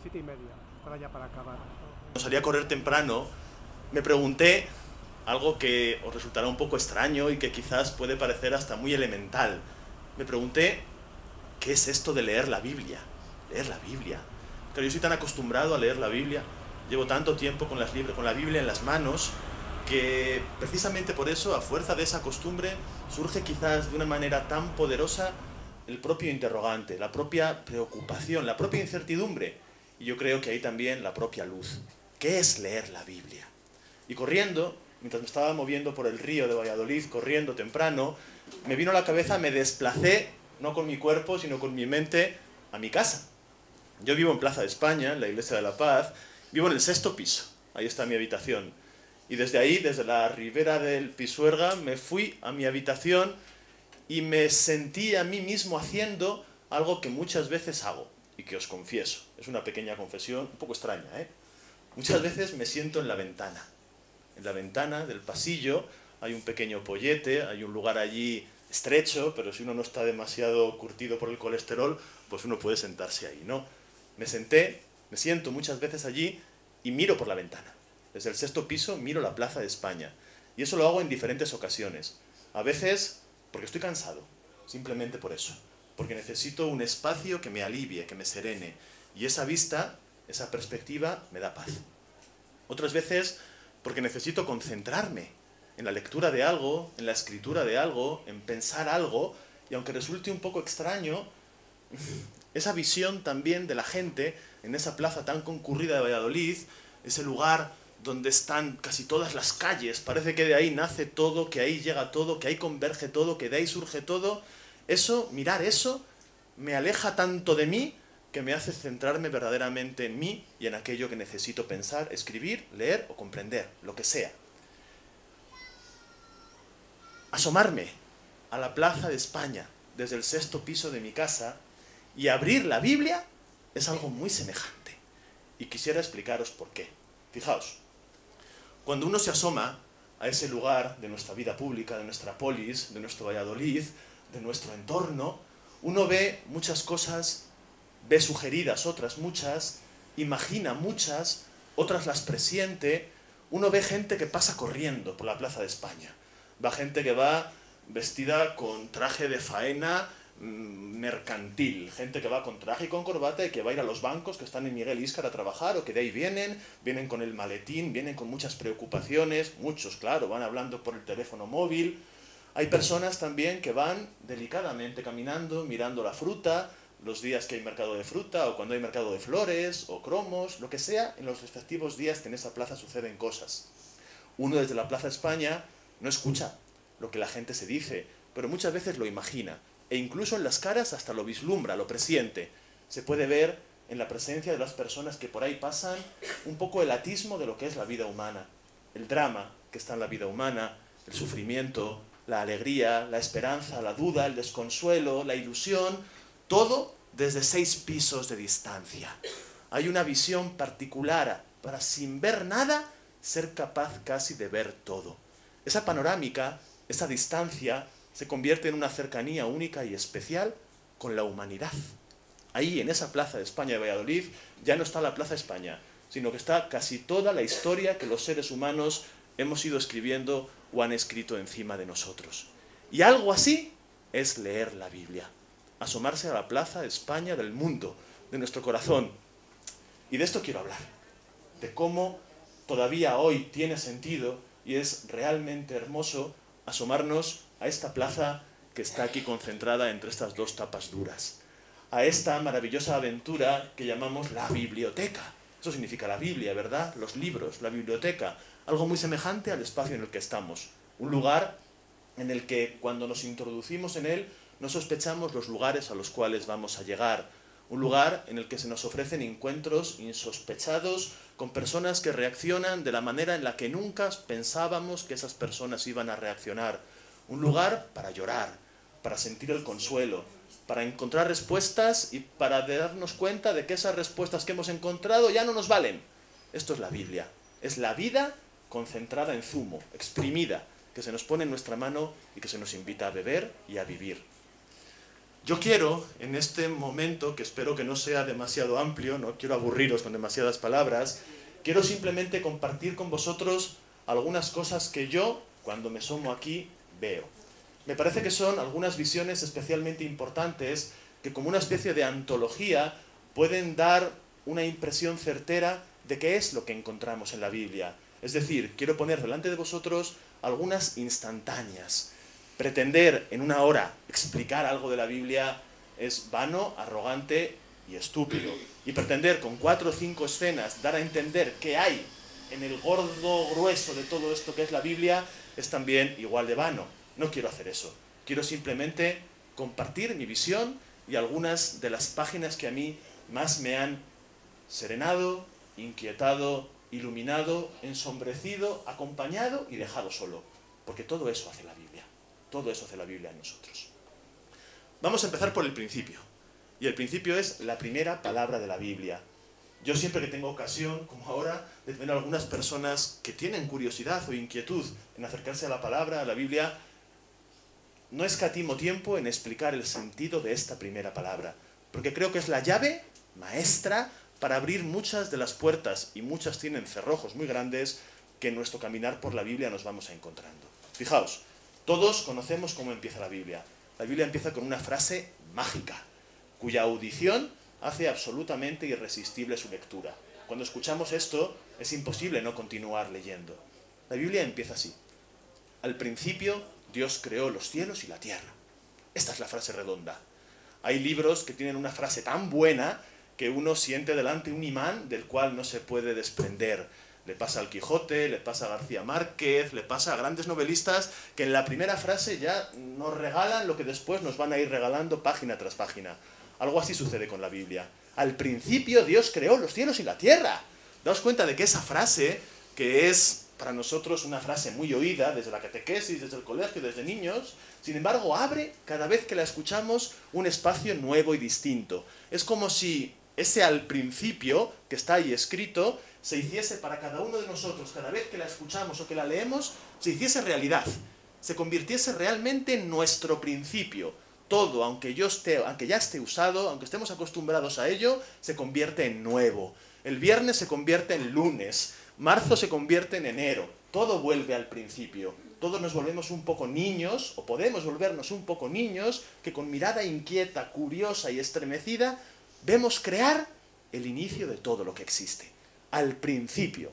7:30, para ya para acabar. Salí a correr temprano, me pregunté algo que os resultará un poco extraño y que quizás puede parecer hasta muy elemental. Me pregunté, ¿qué es esto de leer la Biblia? Leer la Biblia. Claro, yo soy tan acostumbrado a leer la Biblia, llevo tanto tiempo con la Biblia en las manos, que precisamente por eso, a fuerza de esa costumbre, surge quizás de una manera tan poderosa el propio interrogante, la propia preocupación, la propia incertidumbre. Y yo creo que ahí también la propia luz. ¿Qué es leer la Biblia? Y corriendo, mientras me estaba moviendo por el río de Valladolid, corriendo temprano, me vino a la cabeza, me desplacé, no con mi cuerpo, sino con mi mente, a mi casa. Yo vivo en Plaza de España, en la Iglesia de la Paz, vivo en el 6.º piso, ahí está mi habitación. Y desde ahí, desde la ribera del Pisuerga, me fui a mi habitación y me sentí a mí mismo haciendo algo que muchas veces hago, y que os confieso. Es una pequeña confesión, un poco extraña, ¿eh? Muchas veces me siento en la ventana del pasillo, hay un pequeño pollete, hay un lugar allí estrecho, pero si uno no está demasiado curtido por el colesterol, pues uno puede sentarse ahí, ¿no? Me siento muchas veces allí y miro por la ventana. Desde el 6.º piso miro la Plaza de España. Y eso lo hago en diferentes ocasiones. A veces porque estoy cansado, simplemente por eso. Porque necesito un espacio que me alivie, que me serene. Y esa vista, esa perspectiva, me da paz. Otras veces porque necesito concentrarme en la lectura de algo, en la escritura de algo, en pensar algo, y aunque resulte un poco extraño, esa visión también de la gente en esa plaza tan concurrida de Valladolid, ese lugar donde están casi todas las calles, parece que de ahí nace todo, que ahí llega todo, que ahí converge todo, que de ahí surge todo, eso, mirar eso, me aleja tanto de mí que me hace centrarme verdaderamente en mí y en aquello que necesito pensar, escribir, leer o comprender, lo que sea. Asomarme a la Plaza de España desde el 6.º piso de mi casa y abrir la Biblia es algo muy semejante. Y quisiera explicaros por qué. Fijaos, cuando uno se asoma a ese lugar de nuestra vida pública, de nuestra polis, de nuestro Valladolid, de nuestro entorno, uno ve muchas cosas, ve sugeridas otras muchas, imagina muchas, otras las presiente. Uno ve gente que pasa corriendo por la Plaza de España. Va gente que va vestida con traje de faena mercantil, gente que va con traje y con corbata y que va a ir a los bancos que están en Miguel Íscar a trabajar o que de ahí vienen con el maletín, vienen con muchas preocupaciones, muchos, claro, van hablando por el teléfono móvil. Hay personas también que van delicadamente caminando, mirando la fruta, los días que hay mercado de fruta o cuando hay mercado de flores o cromos, lo que sea, en los respectivos días que en esa plaza suceden cosas. Uno desde la Plaza España no escucha lo que la gente se dice, pero muchas veces lo imagina, e incluso en las caras hasta lo vislumbra, lo presiente. Se puede ver en la presencia de las personas que por ahí pasan un poco el atismo de lo que es la vida humana, el drama que está en la vida humana, el sufrimiento, la alegría, la esperanza, la duda, el desconsuelo, la ilusión, todo desde 6 pisos de distancia. Hay una visión particular para, sin ver nada, ser capaz casi de ver todo. Esa panorámica, esa distancia, se convierte en una cercanía única y especial con la humanidad. Ahí, en esa Plaza de España de Valladolid, ya no está la Plaza España, sino que está casi toda la historia que los seres humanos hemos ido escribiendo o han escrito encima de nosotros. Y algo así es leer la Biblia, asomarse a la Plaza de España del mundo, de nuestro corazón. Y de esto quiero hablar, de cómo todavía hoy tiene sentido y es realmente hermoso asomarnos a esta plaza que está aquí concentrada entre estas dos tapas duras, a esta maravillosa aventura que llamamos la biblioteca. Eso significa la Biblia, ¿verdad? Los libros, la biblioteca, algo muy semejante al espacio en el que estamos, un lugar en el que cuando nos introducimos en él no sospechamos los lugares a los cuales vamos a llegar, un lugar en el que se nos ofrecen encuentros insospechados con personas que reaccionan de la manera en la que nunca pensábamos que esas personas iban a reaccionar. Un lugar para llorar, para sentir el consuelo, para encontrar respuestas y para darnos cuenta de que esas respuestas que hemos encontrado ya no nos valen. Esto es la Biblia. Es la vida concentrada en zumo, exprimida, que se nos pone en nuestra mano y que se nos invita a beber y a vivir. Yo quiero, en este momento, que espero que no sea demasiado amplio, no quiero aburriros con demasiadas palabras, quiero simplemente compartir con vosotros algunas cosas que yo, cuando me asomo aquí, veo. Me parece que son algunas visiones especialmente importantes que, como una especie de antología, pueden dar una impresión certera de qué es lo que encontramos en la Biblia. Es decir, quiero poner delante de vosotros algunas instantáneas. Pretender en una hora explicar algo de la Biblia es vano, arrogante y estúpido. Y pretender con 4 o 5 escenas dar a entender qué hay en el gordo grueso de todo esto que es la Biblia es también igual de vano. No quiero hacer eso. Quiero simplemente compartir mi visión y algunas de las páginas que a mí más me han serenado, inquietado, iluminado, ensombrecido, acompañado y dejado solo. Porque todo eso hace la Biblia. Todo eso hace la Biblia en nosotros. Vamos a empezar por el principio. Y el principio es la primera palabra de la Biblia. Yo siempre que tengo ocasión, como ahora, de tener algunas personas que tienen curiosidad o inquietud en acercarse a la palabra, a la Biblia, no escatimo tiempo en explicar el sentido de esta primera palabra. Porque creo que es la llave maestra para abrir muchas de las puertas, y muchas tienen cerrojos muy grandes, que en nuestro caminar por la Biblia nos vamos encontrando. Fijaos, todos conocemos cómo empieza la Biblia. La Biblia empieza con una frase mágica, cuya audición hace absolutamente irresistible su lectura. Cuando escuchamos esto, es imposible no continuar leyendo. La Biblia empieza así. Al principio, Dios creó los cielos y la tierra. Esta es la frase redonda. Hay libros que tienen una frase tan buena que uno siente delante un imán del cual no se puede desprender. Le pasa al Quijote, le pasa a García Márquez, le pasa a grandes novelistas que en la primera frase ya nos regalan lo que después nos van a ir regalando página tras página. Algo así sucede con la Biblia. Al principio Dios creó los cielos y la tierra. Daos cuenta de que esa frase, que es para nosotros una frase muy oída desde la catequesis, desde el colegio, desde niños, sin embargo abre cada vez que la escuchamos un espacio nuevo y distinto. Es como si ese al principio, que está ahí escrito, se hiciese para cada uno de nosotros, cada vez que la escuchamos o que la leemos, se hiciese realidad, se convirtiese realmente en nuestro principio. Todo, aunque ya esté usado, aunque estemos acostumbrados a ello, se convierte en nuevo. El viernes se convierte en lunes, marzo se convierte en enero, todo vuelve al principio. Todos nos volvemos un poco niños, o podemos volvernos un poco niños, que con mirada inquieta, curiosa y estremecida, vemos crear el inicio de todo lo que existe. Al principio.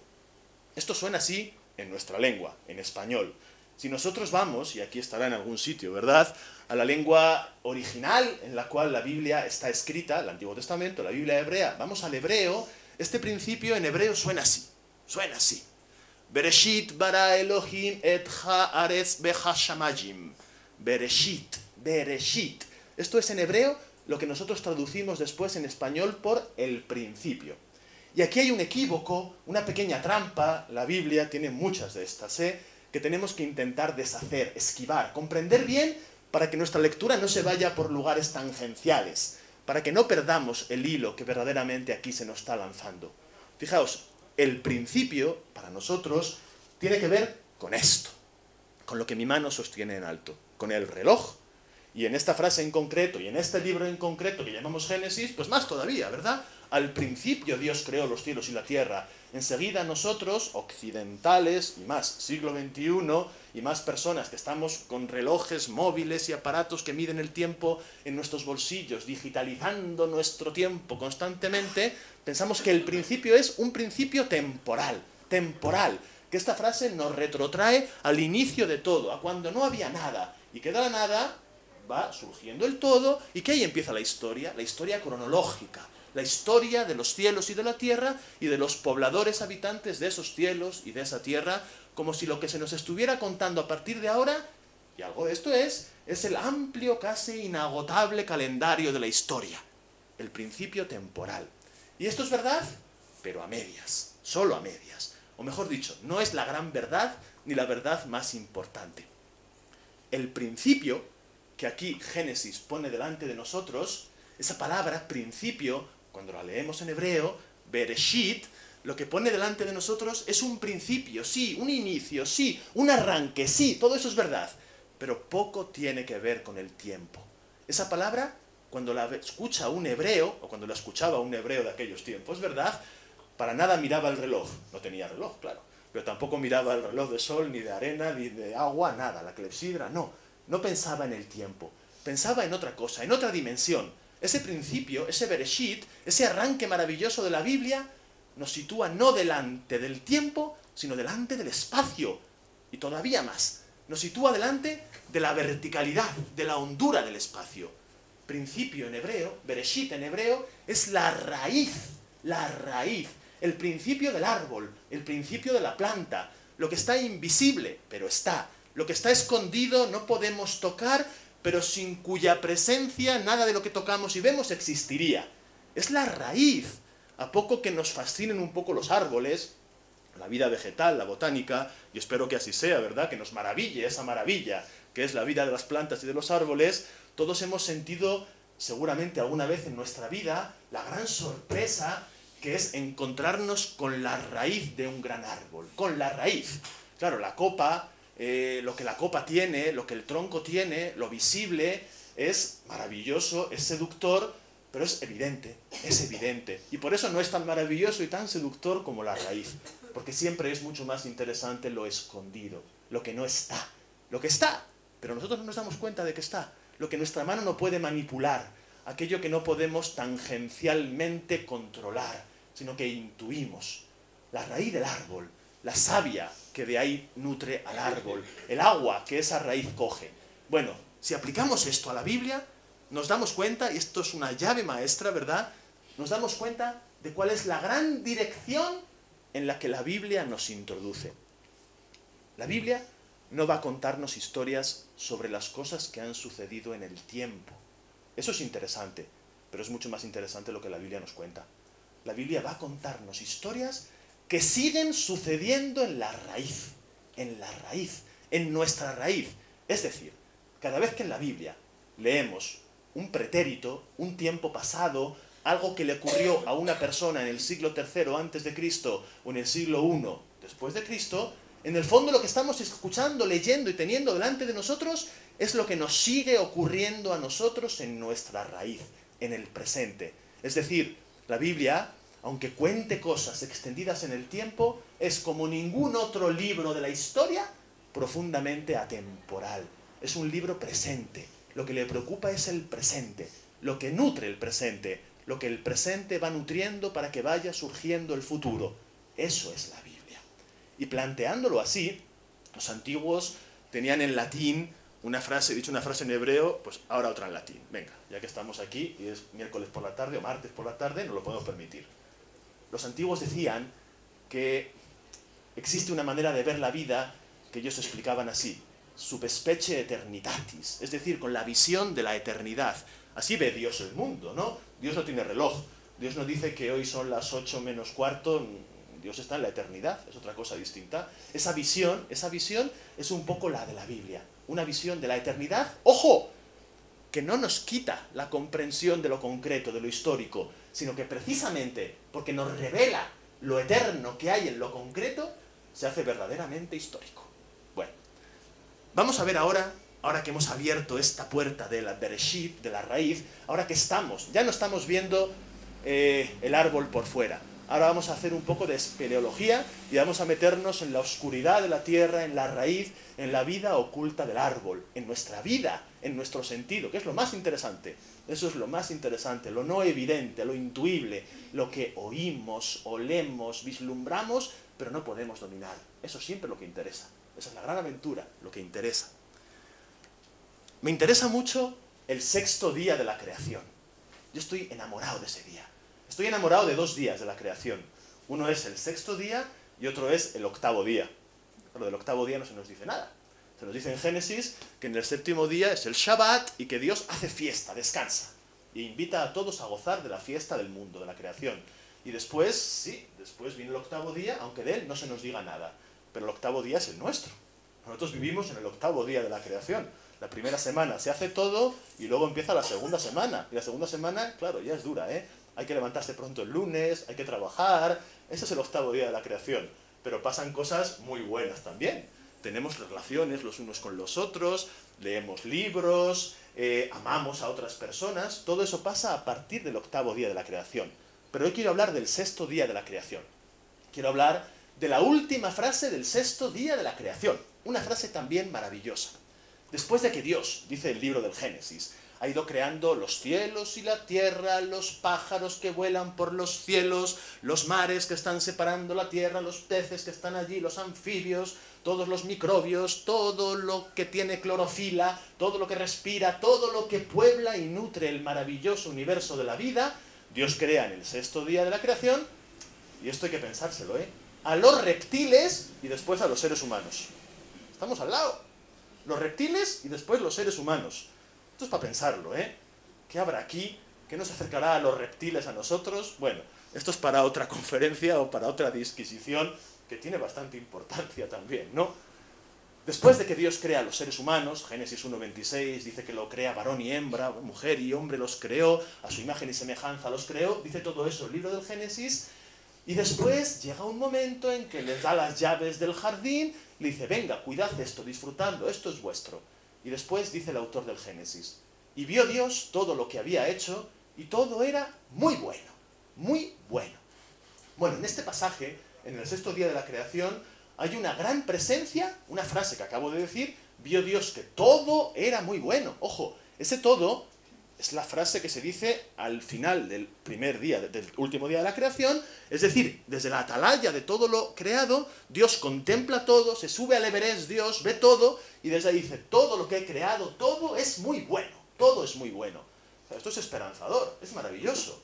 Esto suena así en nuestra lengua, en español. Si nosotros vamos, y aquí estará en algún sitio, ¿verdad?, a la lengua original en la cual la Biblia está escrita, el Antiguo Testamento, la Biblia hebrea, vamos al hebreo, este principio en hebreo suena así. Suena así. Bereshit bara Elohim et haaretz behashamayim. Bereshit, Bereshit. Esto es en hebreo lo que nosotros traducimos después en español por el principio. Y aquí hay un equívoco, una pequeña trampa, la Biblia tiene muchas de estas, que tenemos que intentar deshacer, esquivar, comprender bien para que nuestra lectura no se vaya por lugares tangenciales, para que no perdamos el hilo que verdaderamente aquí se nos está lanzando. Fijaos, el principio, para nosotros, tiene que ver con esto, con lo que mi mano sostiene en alto, con el reloj. Y en esta frase en concreto, y en este libro en concreto que llamamos Génesis, pues más todavía, ¿verdad? Al principio Dios creó los cielos y la tierra. Enseguida nosotros, occidentales, y más siglo XXI, y más personas que estamos con relojes móviles y aparatos que miden el tiempo en nuestros bolsillos, digitalizando nuestro tiempo constantemente, pensamos que el principio es un principio temporal, que esta frase nos retrotrae al inicio de todo, a cuando no había nada, y que de la nada va surgiendo el todo, y que ahí empieza la historia cronológica, la historia de los cielos y de la tierra, y de los pobladores habitantes de esos cielos y de esa tierra, como si lo que se nos estuviera contando a partir de ahora, y algo de esto es el amplio, casi inagotable calendario de la historia, el principio temporal. Y esto es verdad, pero a medias, solo a medias. O mejor dicho, no es la gran verdad, ni la verdad más importante. El principio que aquí Génesis pone delante de nosotros, esa palabra principio, cuando la leemos en hebreo, Bereshit, lo que pone delante de nosotros es un principio, sí, un inicio, sí, un arranque, sí, todo eso es verdad, pero poco tiene que ver con el tiempo. Esa palabra, cuando la escucha un hebreo, o cuando la escuchaba un hebreo de aquellos tiempos, ¿verdad? Para nada miraba el reloj. No tenía reloj, claro. Pero tampoco miraba el reloj de sol, ni de arena, ni de agua, nada. La clepsidra, no. No pensaba en el tiempo. Pensaba en otra cosa, en otra dimensión. Ese principio, ese Bereshit, ese arranque maravilloso de la Biblia, nos sitúa no delante del tiempo, sino delante del espacio. Y todavía más, nos sitúa delante de la verticalidad, de la hondura del espacio. Principio en hebreo, Bereshit en hebreo, es la raíz, el principio del árbol, el principio de la planta, lo que está invisible, pero está, lo que está escondido no podemos tocar, pero sin cuya presencia nada de lo que tocamos y vemos existiría. Es la raíz. A poco que nos fascinen un poco los árboles, la vida vegetal, la botánica, y espero que así sea, ¿verdad? Que nos maraville esa maravilla que es la vida de las plantas y de los árboles, todos hemos sentido, seguramente alguna vez en nuestra vida, la gran sorpresa que es encontrarnos con la raíz de un gran árbol, con la raíz. Claro, la copa, lo que la copa tiene, lo que el tronco tiene, lo visible, es maravilloso, es seductor, pero es evidente, y por eso no es tan maravilloso y tan seductor como la raíz, porque siempre es mucho más interesante lo escondido, lo que no está, lo que está, pero nosotros no nos damos cuenta de que está, lo que nuestra mano no puede manipular, aquello que no podemos tangencialmente controlar, sino que intuimos, la raíz del árbol, la savia que de ahí nutre al árbol, el agua que esa raíz coge. Bueno, si aplicamos esto a la Biblia, nos damos cuenta, y esto es una llave maestra, ¿verdad? Nos damos cuenta de cuál es la gran dirección en la que la Biblia nos introduce. La Biblia no va a contarnos historias sobre las cosas que han sucedido en el tiempo. Eso es interesante, pero es mucho más interesante lo que la Biblia nos cuenta. La Biblia va a contarnos historias que siguen sucediendo en la raíz, en nuestra raíz. Es decir, cada vez que en la Biblia leemos un pretérito, un tiempo pasado, algo que le ocurrió a una persona en el siglo III antes de Cristo o en el siglo I después de Cristo, en el fondo lo que estamos escuchando, leyendo y teniendo delante de nosotros es lo que nos sigue ocurriendo a nosotros en nuestra raíz, en el presente. Es decir, la Biblia, aunque cuente cosas extendidas en el tiempo, es como ningún otro libro de la historia, profundamente atemporal. Es un libro presente. Lo que le preocupa es el presente, lo que nutre el presente, lo que el presente va nutriendo para que vaya surgiendo el futuro. Eso es la Biblia. Y planteándolo así, los antiguos tenían en latín una frase, dicho una frase en hebreo, pues ahora otra en latín. Venga, ya que estamos aquí y es miércoles por la tarde o martes por la tarde, nos lo podemos permitir. Los antiguos decían que existe una manera de ver la vida que ellos explicaban así: subspecie eternitatis, es decir, con la visión de la eternidad. Así ve Dios el mundo, ¿no? Dios no tiene reloj. Dios no dice que hoy son las 8 menos cuarto. Dios está en la eternidad, es otra cosa distinta. Esa visión es un poco la de la Biblia. Una visión de la eternidad, ¡ojo!, que no nos quita la comprensión de lo concreto, de lo histórico, sino que precisamente porque nos revela lo eterno que hay en lo concreto, se hace verdaderamente histórico. Bueno, vamos a ver ahora que hemos abierto esta puerta de la Bereshit, de la raíz, ahora que ya no estamos viendo el árbol por fuera. Ahora vamos a hacer un poco de espeleología y vamos a meternos en la oscuridad de la tierra, en la raíz, en la vida oculta del árbol, en nuestra vida, en nuestro sentido, que es lo más interesante. Eso es lo más interesante, lo no evidente, lo intuible, lo que oímos, olemos, vislumbramos, pero no podemos dominar. Eso siempre es lo que interesa. Esa es la gran aventura, lo que interesa. Me interesa mucho el sexto día de la creación. Yo estoy enamorado de ese día. Estoy enamorado de 2 días de la creación. Uno es el sexto día y otro es el octavo día. Lo del octavo día no se nos dice nada. Se nos dice en Génesis que en el séptimo día es el Shabbat y que Dios hace fiesta, descansa. E invita a todos a gozar de la fiesta del mundo, de la creación. Y después, sí, después viene el octavo día, aunque de él no se nos diga nada. Pero el octavo día es el nuestro. Nosotros vivimos en el octavo día de la creación. La primera semana se hace todo y luego empieza la segunda semana. Y la segunda semana, claro, ya es dura, ¿eh? Hay que levantarse pronto el lunes, hay que trabajar. Ese es el octavo día de la creación. Pero pasan cosas muy buenas también. tenemos relaciones los unos con los otros, leemos libros, amamos a otras personas. Todo eso pasa a partir del 8º día de la creación. Pero hoy quiero hablar del 6º día de la creación. Quiero hablar de la última frase del 6º día de la creación. Una frase también maravillosa. Después de que Dios, dice el libro del Génesis, ha ido creando los cielos y la tierra, los pájaros que vuelan por los cielos, los mares que están separando la tierra, los peces que están allí, los anfibios, todos los microbios, todo lo que tiene clorofila, todo lo que respira, todo lo que puebla y nutre el maravilloso universo de la vida, Dios crea en el 6º día de la creación, y esto hay que pensárselo, a los reptiles y después a los seres humanos. Estamos al lado. Los reptiles y después los seres humanos. Esto es para pensarlo, ¿Qué habrá aquí? ¿Qué nos acercará a los reptiles a nosotros? Bueno, esto es para otra conferencia o para otra disquisición que tiene bastante importancia también, ¿no? Después de que Dios crea a los seres humanos, Génesis 1:26 dice que lo crea varón y hembra, mujer y hombre los creó, a su imagen y semejanza los creó, dice todo eso el libro del Génesis, y después llega un momento en que les da las llaves del jardín, le dice, venga, cuidad esto, disfrutadlo, esto es vuestro. Y después dice el autor del Génesis, y vio Dios todo lo que había hecho, y todo era muy bueno, muy bueno. Bueno, en este pasaje, en el 6º día de la creación, hay una gran presencia, una frase que acabo de decir, vio Dios que todo era muy bueno. Ojo, ese todo es la frase que se dice al final del primer día, del último día de la creación, es decir, desde la atalaya de todo lo creado, Dios contempla todo, se sube al Everest, Dios ve todo, y desde ahí dice, todo lo que he creado, todo es muy bueno, todo es muy bueno. O sea, esto es esperanzador, es maravilloso.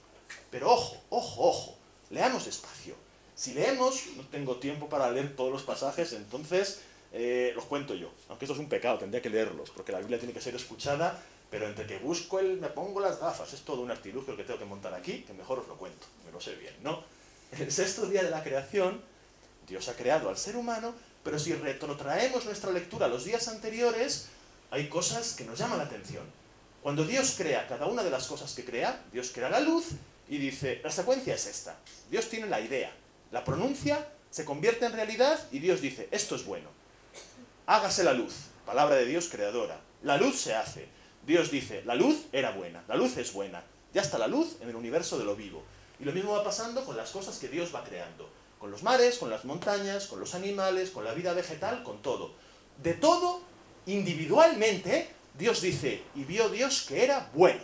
Pero ojo, ojo, ojo, leamos despacio. Si leemos, no tengo tiempo para leer todos los pasajes, entonces los cuento yo. Aunque esto es un pecado, tendría que leerlos, porque la Biblia tiene que ser escuchada, pero entre que busco me pongo las gafas, es todo un artilugio que tengo que montar aquí, que mejor os lo cuento, me lo sé bien, ¿no? En el 6º día de la creación, Dios ha creado al ser humano, pero si retrotraemos nuestra lectura a los días anteriores, hay cosas que nos llaman la atención. Cuando Dios crea cada una de las cosas que crea, Dios crea la luz y dice, la secuencia es esta. Dios tiene la idea, la pronuncia, se convierte en realidad y Dios dice, esto es bueno. Hágase la luz, palabra de Dios creadora. La luz se hace. Dios dice, la luz era buena, la luz es buena. Ya está la luz en el universo de lo vivo. Y lo mismo va pasando con las cosas que Dios va creando. Con los mares, con las montañas, con los animales, con la vida vegetal, con todo. De todo, individualmente, Dios dice, y vio Dios que era bueno.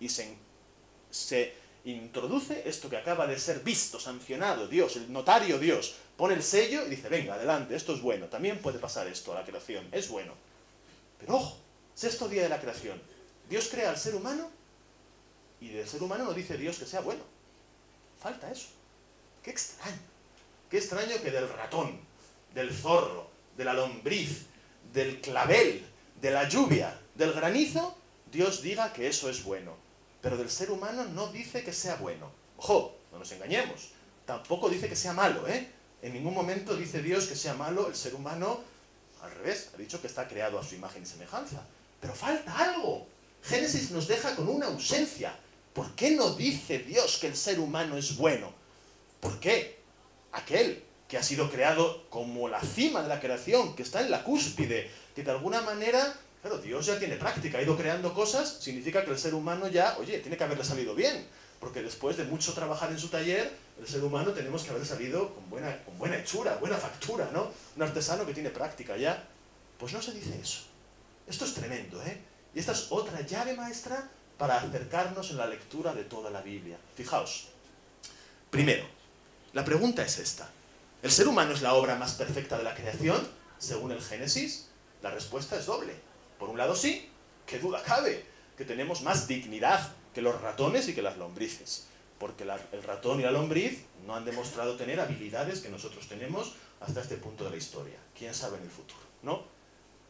Y se introduce esto que acaba de ser visto, sancionado, Dios, el notario Dios, pone el sello y dice, venga, adelante, esto es bueno. También puede pasar esto a la creación, es bueno. Pero ojo, 6º día de la creación, Dios crea al ser humano y del ser humano no dice Dios que sea bueno. Falta eso. Qué extraño. Qué extraño que del ratón, del zorro, de la lombriz, del clavel, de la lluvia, del granizo, Dios diga que eso es bueno. Pero del ser humano no dice que sea bueno. Ojo, no nos engañemos. Tampoco dice que sea malo, En ningún momento dice Dios que sea malo el ser humano. Al revés, ha dicho que está creado a su imagen y semejanza. Pero falta algo. Génesis nos deja con una ausencia. ¿Por qué no dice Dios que el ser humano es bueno? ¿Por qué? Aquel que ha sido creado como la cima de la creación, que está en la cúspide, que de alguna manera, claro, Dios ya tiene práctica, ha ido creando cosas, significa que el ser humano ya, oye, tiene que haberle salido bien. Porque después de mucho trabajar en su taller, el ser humano tenemos que haber salido con buena hechura, buena factura, ¿no? Un artesano que tiene práctica ya. Pues no se dice eso. Esto es tremendo, Y esta es otra llave maestra para acercarnos en la lectura de toda la Biblia. Fijaos. Primero, la pregunta es esta. ¿El ser humano es la obra más perfecta de la creación? Según el Génesis, la respuesta es doble. Por un lado sí, qué duda cabe, que tenemos más dignidad que los ratones y que las lombrices. Porque el ratón y la lombriz no han demostrado tener habilidades que nosotros tenemos hasta este punto de la historia. ¿Quién sabe en el futuro? ¿No?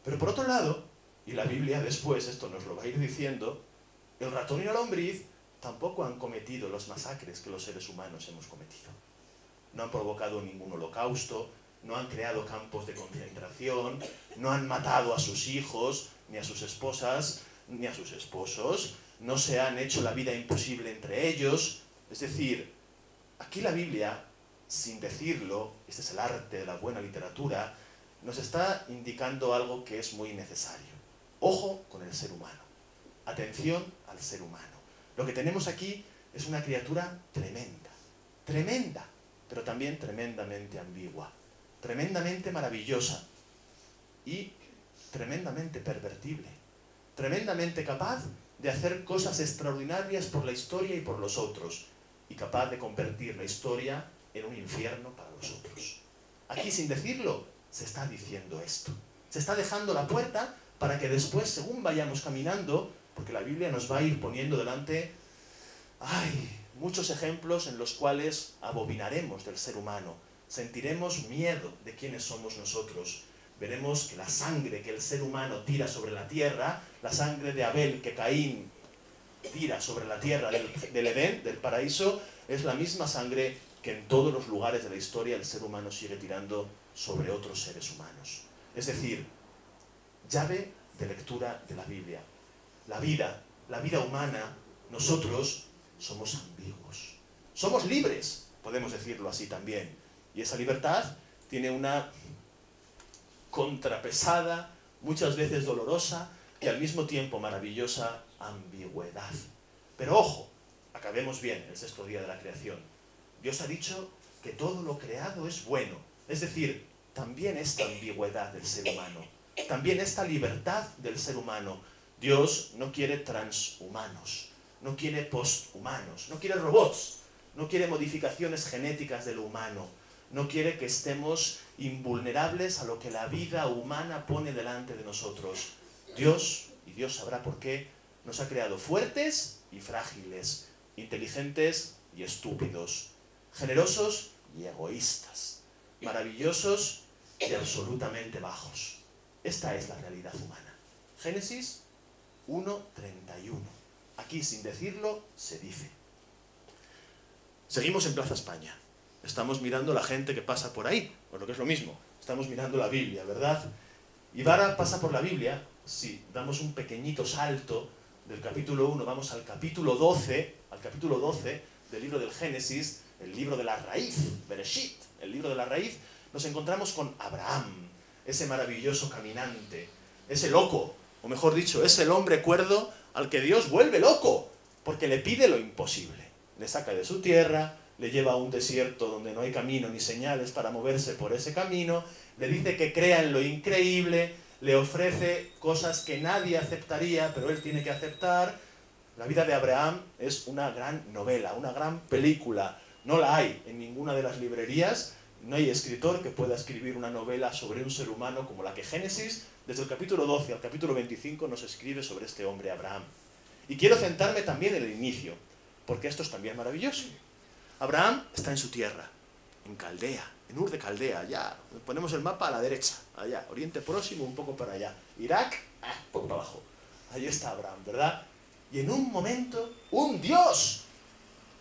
Pero por otro lado, y la Biblia después esto nos lo va a ir diciendo, el ratón y la lombriz tampoco han cometido los masacres que los seres humanos hemos cometido. No han provocado ningún holocausto, no han creado campos de concentración, no han matado a sus hijos, ni a sus esposas, ni a sus esposos, no se han hecho la vida imposible entre ellos. Es decir, aquí la Biblia, sin decirlo, este es el arte de la buena literatura, nos está indicando algo que es muy necesario. Ojo con el ser humano. Atención al ser humano. Lo que tenemos aquí es una criatura tremenda, tremenda, pero también tremendamente ambigua, tremendamente maravillosa y tremendamente pervertible, tremendamente capaz de hacer cosas extraordinarias por la historia y por los otros, y capaz de convertir la historia en un infierno para los otros. Aquí, sin decirlo, se está diciendo esto. Se está dejando la puerta para que después, según vayamos caminando, porque la Biblia nos va a ir poniendo delante, muchos ejemplos en los cuales abominaremos del ser humano, sentiremos miedo de quiénes somos nosotros. Veremos que la sangre que el ser humano tira sobre la tierra, la sangre de Abel que Caín tira sobre la tierra del Edén, del paraíso, es la misma sangre que en todos los lugares de la historia el ser humano sigue tirando sobre otros seres humanos. Es decir, llave de lectura de la Biblia. La vida humana, nosotros somos ambiguos. Somos libres, podemos decirlo así también. Y esa libertad tiene una contrapesada, muchas veces dolorosa y al mismo tiempo maravillosa ambigüedad. Pero ojo, acabemos bien el sexto día de la creación. Dios ha dicho que todo lo creado es bueno. Es decir, también esta ambigüedad del ser humano, también esta libertad del ser humano. Dios no quiere transhumanos, no quiere posthumanos, no quiere robots, no quiere modificaciones genéticas de lo humano, no quiere que estemos invulnerables a lo que la vida humana pone delante de nosotros. Dios, y Dios sabrá por qué, nos ha creado fuertes y frágiles, inteligentes y estúpidos, generosos y egoístas, maravillosos y absolutamente bajos. Esta es la realidad humana. Génesis 1:31. Aquí, sin decirlo, se dice. Seguimos en Plaza España. Estamos mirando la gente que pasa por ahí, o lo que es lo mismo. Estamos mirando la Biblia, ¿verdad? Y Vara pasa por la Biblia. Si damos un pequeñito salto del capítulo 1, vamos al capítulo 12, del libro del Génesis, el libro de la raíz, Bereshit, el libro de la raíz, nos encontramos con Abraham, ese maravilloso caminante, ese loco, o mejor dicho, es el hombre cuerdo al que Dios vuelve loco, porque le pide lo imposible. Le saca de su tierra, le lleva a un desierto donde no hay camino ni señales para moverse por ese camino, le dice que crea en lo increíble, le ofrece cosas que nadie aceptaría, pero él tiene que aceptar. La vida de Abraham es una gran novela, una gran película. No la hay en ninguna de las librerías, no hay escritor que pueda escribir una novela sobre un ser humano como la que Génesis, desde el capítulo 12 al capítulo 25, nos escribe sobre este hombre Abraham. Y quiero centrarme también en el inicio, porque esto es también maravilloso. Abraham está en su tierra, en Caldea, en Ur de Caldea, allá. Ponemos el mapa a la derecha, allá, Oriente Próximo, un poco para allá. Irak, un poco para abajo. Ahí está Abraham, ¿verdad? Y en un momento, un Dios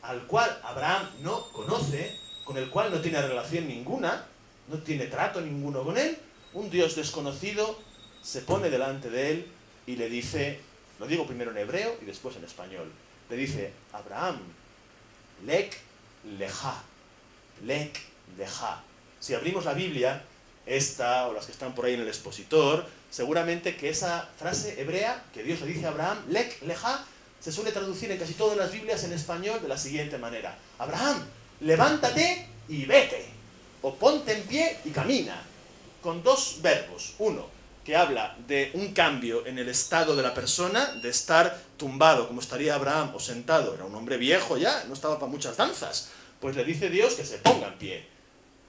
al cual Abraham no conoce, con el cual no tiene relación ninguna, no tiene trato ninguno con él, un Dios desconocido se pone delante de él y le dice, lo digo primero en hebreo y después en español, le dice, Abraham, lek leja, lek leja. Si abrimos la Biblia, esta o las que están por ahí en el expositor, seguramente que esa frase hebrea que Dios le dice a Abraham, lek leja, se suele traducir en casi todas las Biblias en español de la siguiente manera. Abraham, levántate y vete, o ponte en pie y camina, con dos verbos. Uno, que habla de un cambio en el estado de la persona, de estar tumbado como estaría Abraham o sentado, era un hombre viejo ya, no estaba para muchas danzas, pues le dice Dios que se ponga en pie,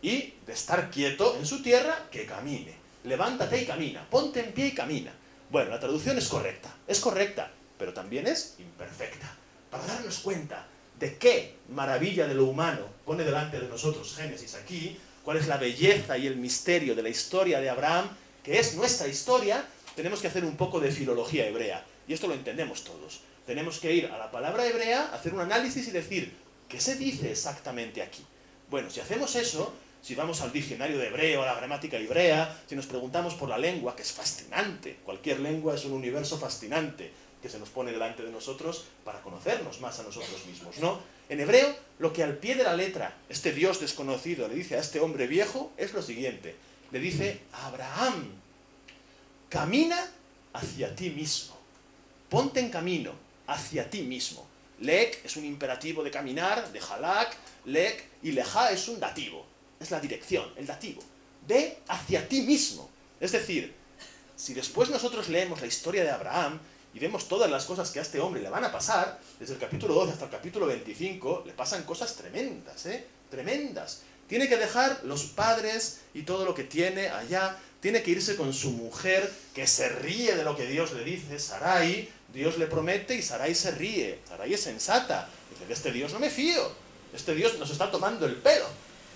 y de estar quieto en su tierra, que camine. Levántate y camina, ponte en pie y camina. Bueno, la traducción es correcta, pero también es imperfecta. Para darnos cuenta de qué maravilla de lo humano pone delante de nosotros Génesis aquí, cuál es la belleza y el misterio de la historia de Abraham, que es nuestra historia, tenemos que hacer un poco de filología hebrea. Y esto lo entendemos todos. Tenemos que ir a la palabra hebrea, hacer un análisis y decir, ¿qué se dice exactamente aquí? Bueno, si hacemos eso, si vamos al diccionario de hebreo, a la gramática hebrea, si nos preguntamos por la lengua, que es fascinante, cualquier lengua es un universo fascinante, que se nos pone delante de nosotros para conocernos más a nosotros mismos, ¿no? En hebreo, lo que al pie de la letra este Dios desconocido le dice a este hombre viejo es lo siguiente. le dice a Abraham, camina hacia ti mismo, ponte en camino hacia ti mismo. Lek es un imperativo de caminar, de halak, lek, y leja es un dativo, es la dirección, el dativo. Ve hacia ti mismo. Es decir, si después nosotros leemos la historia de Abraham y vemos todas las cosas que a este hombre le van a pasar, desde el capítulo 12 hasta el capítulo 25, le pasan cosas tremendas, tremendas. Tiene que dejar los padres y todo lo que tiene allá, tiene que irse con su mujer, que se ríe de lo que Dios le dice, Sarai. Dios le promete y Sarai se ríe. Sarai es sensata. Dice, de este Dios no me fío. Este Dios nos está tomando el pelo.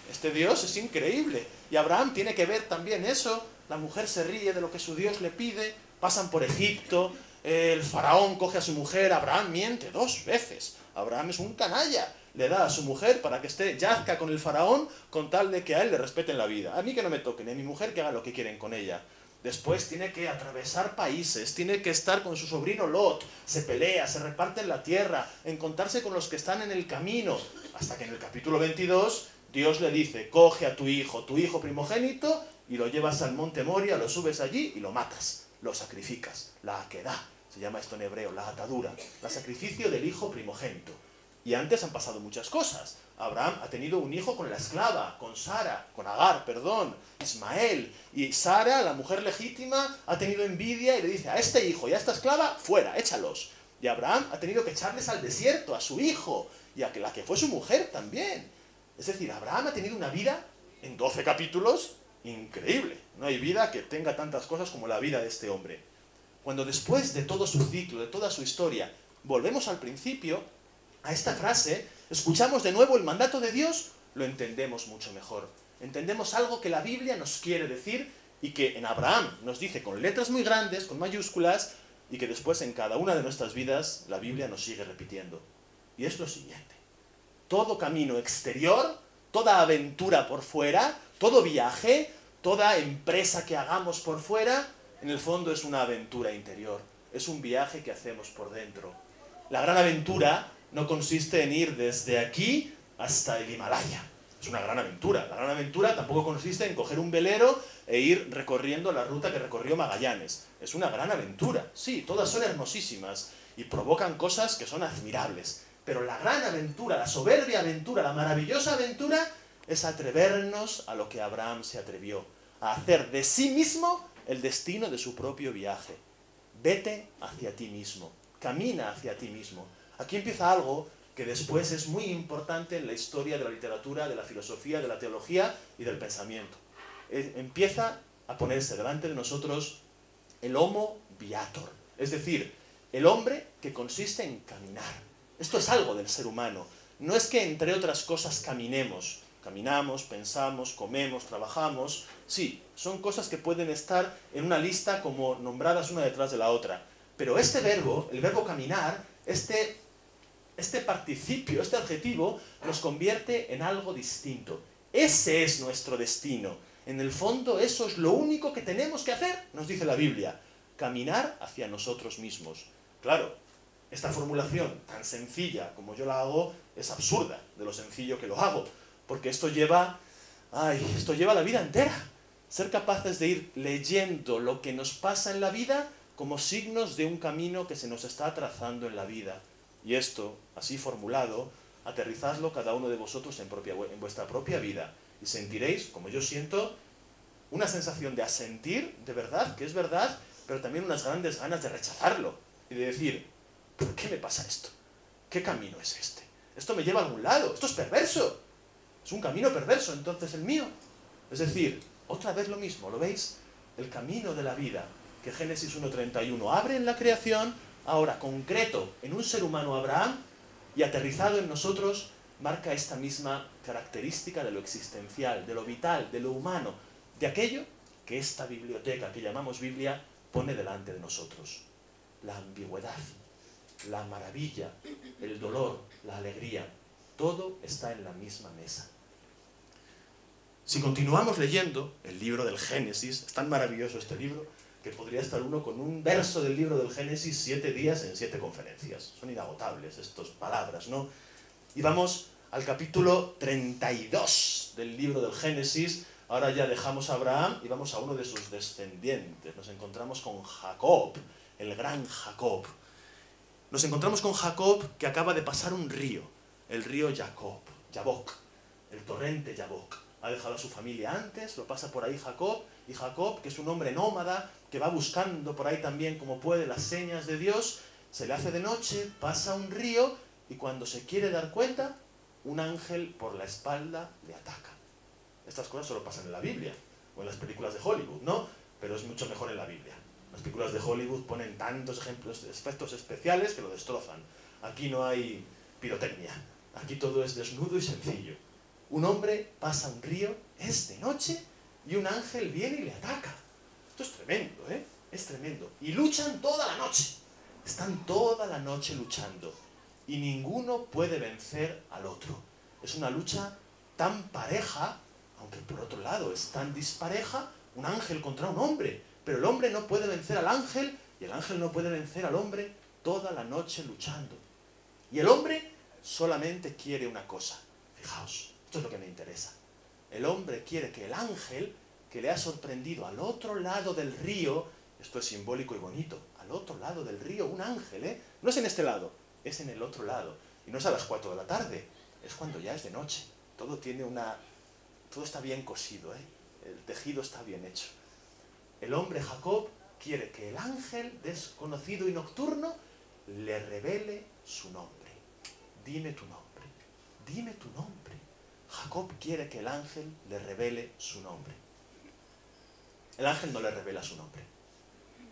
Este Dios es increíble. Y Abraham tiene que ver también eso. La mujer se ríe de lo que su Dios le pide. Pasan por Egipto. El faraón coge a su mujer. Abraham miente 2 veces. Abraham es un canalla. Le da a su mujer para que yazca con el faraón con tal de que a él le respeten la vida. A mí que no me toquen, a mi mujer que haga lo que quieren con ella. Después tiene que atravesar países, tiene que estar con su sobrino Lot, se pelea, se reparten la tierra, encontrarse con los que están en el camino, hasta que en el capítulo 22 Dios le dice, coge a tu hijo primogénito, y lo llevas al monte Moria, lo subes allí y lo matas, lo sacrificas, la aquedá, se llama esto en hebreo, la atadura, el sacrificio del hijo primogénito. Y antes han pasado muchas cosas. Abraham ha tenido un hijo con la esclava, con Agar, Ismael. Y Sara, la mujer legítima, ha tenido envidia y le dice a este hijo y a esta esclava, fuera, échalos. Y Abraham ha tenido que echarles al desierto, a su hijo, y a la que fue su mujer también. Es decir, Abraham ha tenido una vida, en 12 capítulos, increíble. No hay vida que tenga tantas cosas como la vida de este hombre. Cuando después de todo su ciclo, de toda su historia, volvemos al principio, a esta frase, escuchamos de nuevo el mandato de Dios, lo entendemos mucho mejor. Entendemos algo que la Biblia nos quiere decir y que en Abraham nos dice con letras muy grandes, con mayúsculas, y que después en cada una de nuestras vidas la Biblia nos sigue repitiendo. Y es lo siguiente. Todo camino exterior, toda aventura por fuera, todo viaje, toda empresa que hagamos por fuera, en el fondo es una aventura interior. Es un viaje que hacemos por dentro. La gran aventura no consiste en ir desde aquí hasta el Himalaya. Es una gran aventura. La gran aventura tampoco consiste en coger un velero e ir recorriendo la ruta que recorrió Magallanes. Es una gran aventura. Sí, todas son hermosísimas y provocan cosas que son admirables. Pero la gran aventura, la soberbia aventura, la maravillosa aventura es atrevernos a lo que Abraham se atrevió, a hacer de sí mismo el destino de su propio viaje. Vete hacia ti mismo, camina hacia ti mismo. Aquí empieza algo que después es muy importante en la historia de la literatura, de la filosofía, de la teología y del pensamiento. Empieza a ponerse delante de nosotros el homo viator, es decir, el hombre que consiste en caminar. Esto es algo del ser humano. No es que entre otras cosas caminemos. Caminamos, pensamos, comemos, trabajamos. Sí, son cosas que pueden estar en una lista como nombradas una detrás de la otra. Pero este verbo, el verbo caminar, este participio, este adjetivo, nos convierte en algo distinto. Ese es nuestro destino. En el fondo, eso es lo único que tenemos que hacer, nos dice la Biblia. Caminar hacia nosotros mismos. Claro, esta formulación tan sencilla como yo la hago es absurda de lo sencillo que lo hago. Porque esto lleva la vida entera. Ser capaces de ir leyendo lo que nos pasa en la vida como signos de un camino que se nos está trazando en la vida. Y esto, así formulado, aterrizadlo cada uno de vosotros en vuestra propia vida y sentiréis, como yo siento, una sensación de asentir, de verdad, que es verdad, pero también unas grandes ganas de rechazarlo y de decir, ¿por qué me pasa esto? ¿Qué camino es este? Esto me lleva a algún lado, esto es perverso. Es un camino perverso, entonces el mío. Es decir, otra vez lo mismo, ¿lo veis? El camino de la vida que Génesis 1:31 abre en la creación, ahora concreto en un ser humano Abraham y aterrizado en nosotros, marca esta misma característica de lo existencial, de lo vital, de lo humano, de aquello que esta biblioteca que llamamos Biblia pone delante de nosotros. La ambigüedad, la maravilla, el dolor, la alegría, todo está en la misma mesa. Si continuamos leyendo el libro del Génesis, es tan maravilloso este libro, que podría estar uno con un verso del libro del Génesis 7 días en 7 conferencias. Son inagotables estas palabras, ¿no? Y vamos al capítulo 32 del libro del Génesis, Ahora ya dejamos a Abraham y vamos a uno de sus descendientes. Nos encontramos con Jacob, el gran Jacob. Nos encontramos con Jacob que acaba de pasar un río, el río Yabok, el torrente Yabok. Ha dejado a su familia antes, lo pasa por ahí Jacob, y Jacob, que es un hombre nómada, que va buscando por ahí también como puede las señas de Dios, se le hace de noche, pasa un río, y cuando se quiere dar cuenta, un ángel por la espalda le ataca. Estas cosas solo pasan en la Biblia, o en las películas de Hollywood, ¿no? Pero es mucho mejor en la Biblia. Las películas de Hollywood ponen tantos ejemplos de efectos especiales que lo destrozan. Aquí no hay pirotecnia, aquí todo es desnudo y sencillo. Un hombre pasa un río, es de noche, y un ángel viene y le ataca. Esto es tremendo, ¿eh? Es tremendo. Y luchan toda la noche. Están toda la noche luchando. Y ninguno puede vencer al otro. Es una lucha tan pareja, aunque por otro lado es tan dispareja, un ángel contra un hombre. Pero el hombre no puede vencer al ángel, y el ángel no puede vencer al hombre, toda la noche luchando. Y el hombre solamente quiere una cosa. Fijaos, esto es lo que me interesa. El hombre quiere que el ángel, que le ha sorprendido al otro lado del río, esto es simbólico y bonito, al otro lado del río, un ángel, ¿eh? No es en este lado, es en el otro lado. Y no es a las 4 de la tarde, es cuando ya es de noche. Todo está bien cosido, ¿eh? El tejido está bien hecho. El hombre Jacob quiere que el ángel desconocido y nocturno le revele su nombre. Dime tu nombre, dime tu nombre. Jacob quiere que el ángel le revele su nombre. El ángel no le revela su nombre.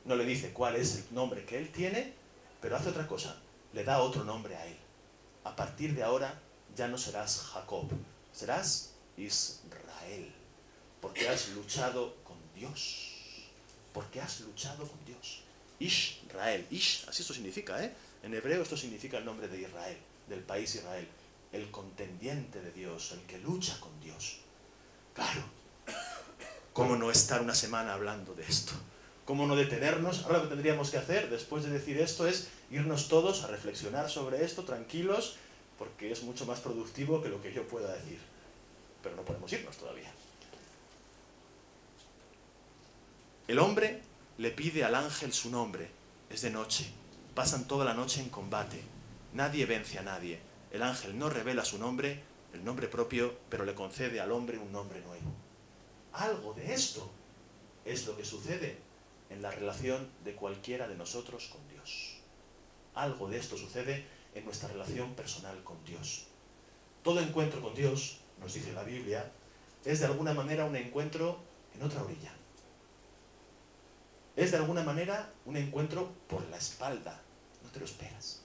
No le dice cuál es el nombre que él tiene, pero hace otra cosa. Le da otro nombre a él. A partir de ahora ya no serás Jacob, serás Israel, porque has luchado con Dios. Porque has luchado con Dios. Israel. Así esto significa, ¿eh? En hebreo esto significa el nombre de Israel, del país Israel. El contendiente de Dios, el que lucha con Dios. Claro. ¿Cómo no estar una semana hablando de esto? ¿Cómo no detenernos? Ahora lo que tendríamos que hacer, después de decir esto, es irnos todos a reflexionar sobre esto, tranquilos, porque es mucho más productivo que lo que yo pueda decir. Pero no podemos irnos todavía. El hombre le pide al ángel su nombre. Es de noche. Pasan toda la noche en combate. Nadie vence a nadie. El ángel no revela su nombre, el nombre propio, pero le concede al hombre un nombre nuevo. Algo de esto es lo que sucede en la relación de cualquiera de nosotros con Dios. Algo de esto sucede en nuestra relación personal con Dios. Todo encuentro con Dios, nos dice la Biblia, es de alguna manera un encuentro en otra orilla. Es de alguna manera un encuentro por la espalda, no te lo esperas.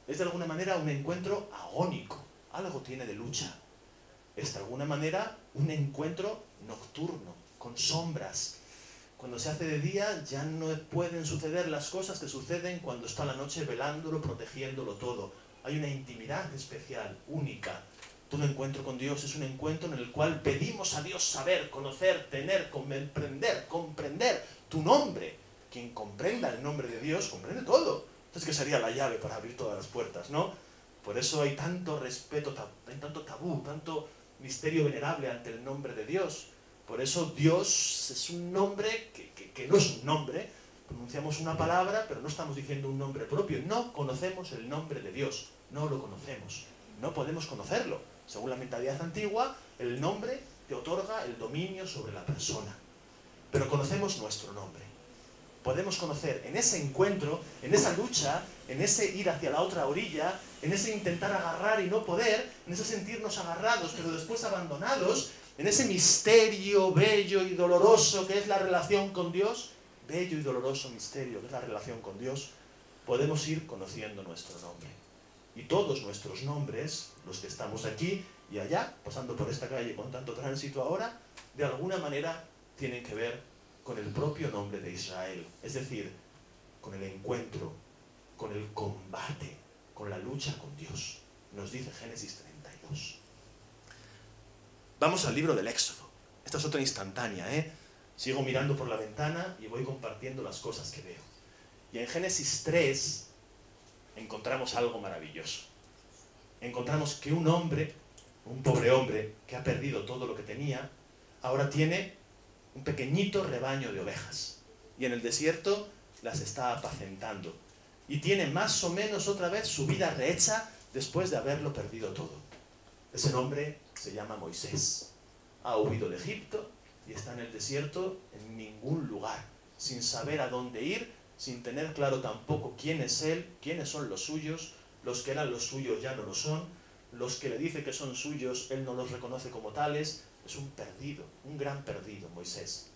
Es de alguna manera un encuentro agónico, algo tiene de lucha. Es de alguna manera un encuentro nocturno, con sombras. Cuando se hace de día ya no pueden suceder las cosas que suceden cuando está la noche velándolo, protegiéndolo todo. Hay una intimidad especial, única. Todo encuentro con Dios es un encuentro en el cual pedimos a Dios saber, conocer, tener, comprender tu nombre. Quien comprenda el nombre de Dios, comprende todo. Entonces, ¿qué sería la llave para abrir todas las puertas, no? Por eso hay tanto respeto, hay tanto tabú, tanto misterio venerable ante el nombre de Dios. Por eso Dios es un nombre que no es un nombre. Pronunciamos una palabra, pero no estamos diciendo un nombre propio. No conocemos el nombre de Dios. No lo conocemos. No podemos conocerlo. Según la mentalidad antigua, el nombre te otorga el dominio sobre la persona. Pero conocemos nuestro nombre. Podemos conocer en ese encuentro, en esa lucha, en ese ir hacia la otra orilla, en ese intentar agarrar y no poder, en ese sentirnos agarrados pero después abandonados, en ese misterio bello y doloroso que es la relación con Dios, bello y doloroso misterio que es la relación con Dios, podemos ir conociendo nuestro nombre. Y todos nuestros nombres, los que estamos aquí y allá, pasando por esta calle con tanto tránsito ahora, de alguna manera tienen que ver con el propio nombre de Israel, es decir, con el encuentro, con el combate, con la lucha con Dios. Nos dice Génesis 32. Vamos al libro del Éxodo. Esta es otra instantánea, ¿eh? Sigo mirando por la ventana y voy compartiendo las cosas que veo. Y en Génesis 3 encontramos algo maravilloso. Encontramos que un hombre, un pobre hombre, que ha perdido todo lo que tenía, ahora tiene un pequeñito rebaño de ovejas. Y en el desierto las está apacentando. Y tiene más o menos otra vez su vida rehecha después de haberlo perdido todo. Ese nombre se llama Moisés. Ha huido de Egipto y está en el desierto en ningún lugar, sin saber a dónde ir, sin tener claro tampoco quién es él, quiénes son los suyos, los que eran los suyos ya no lo son, los que le dice que son suyos, él no los reconoce como tales. Es un perdido, un gran perdido, Moisés.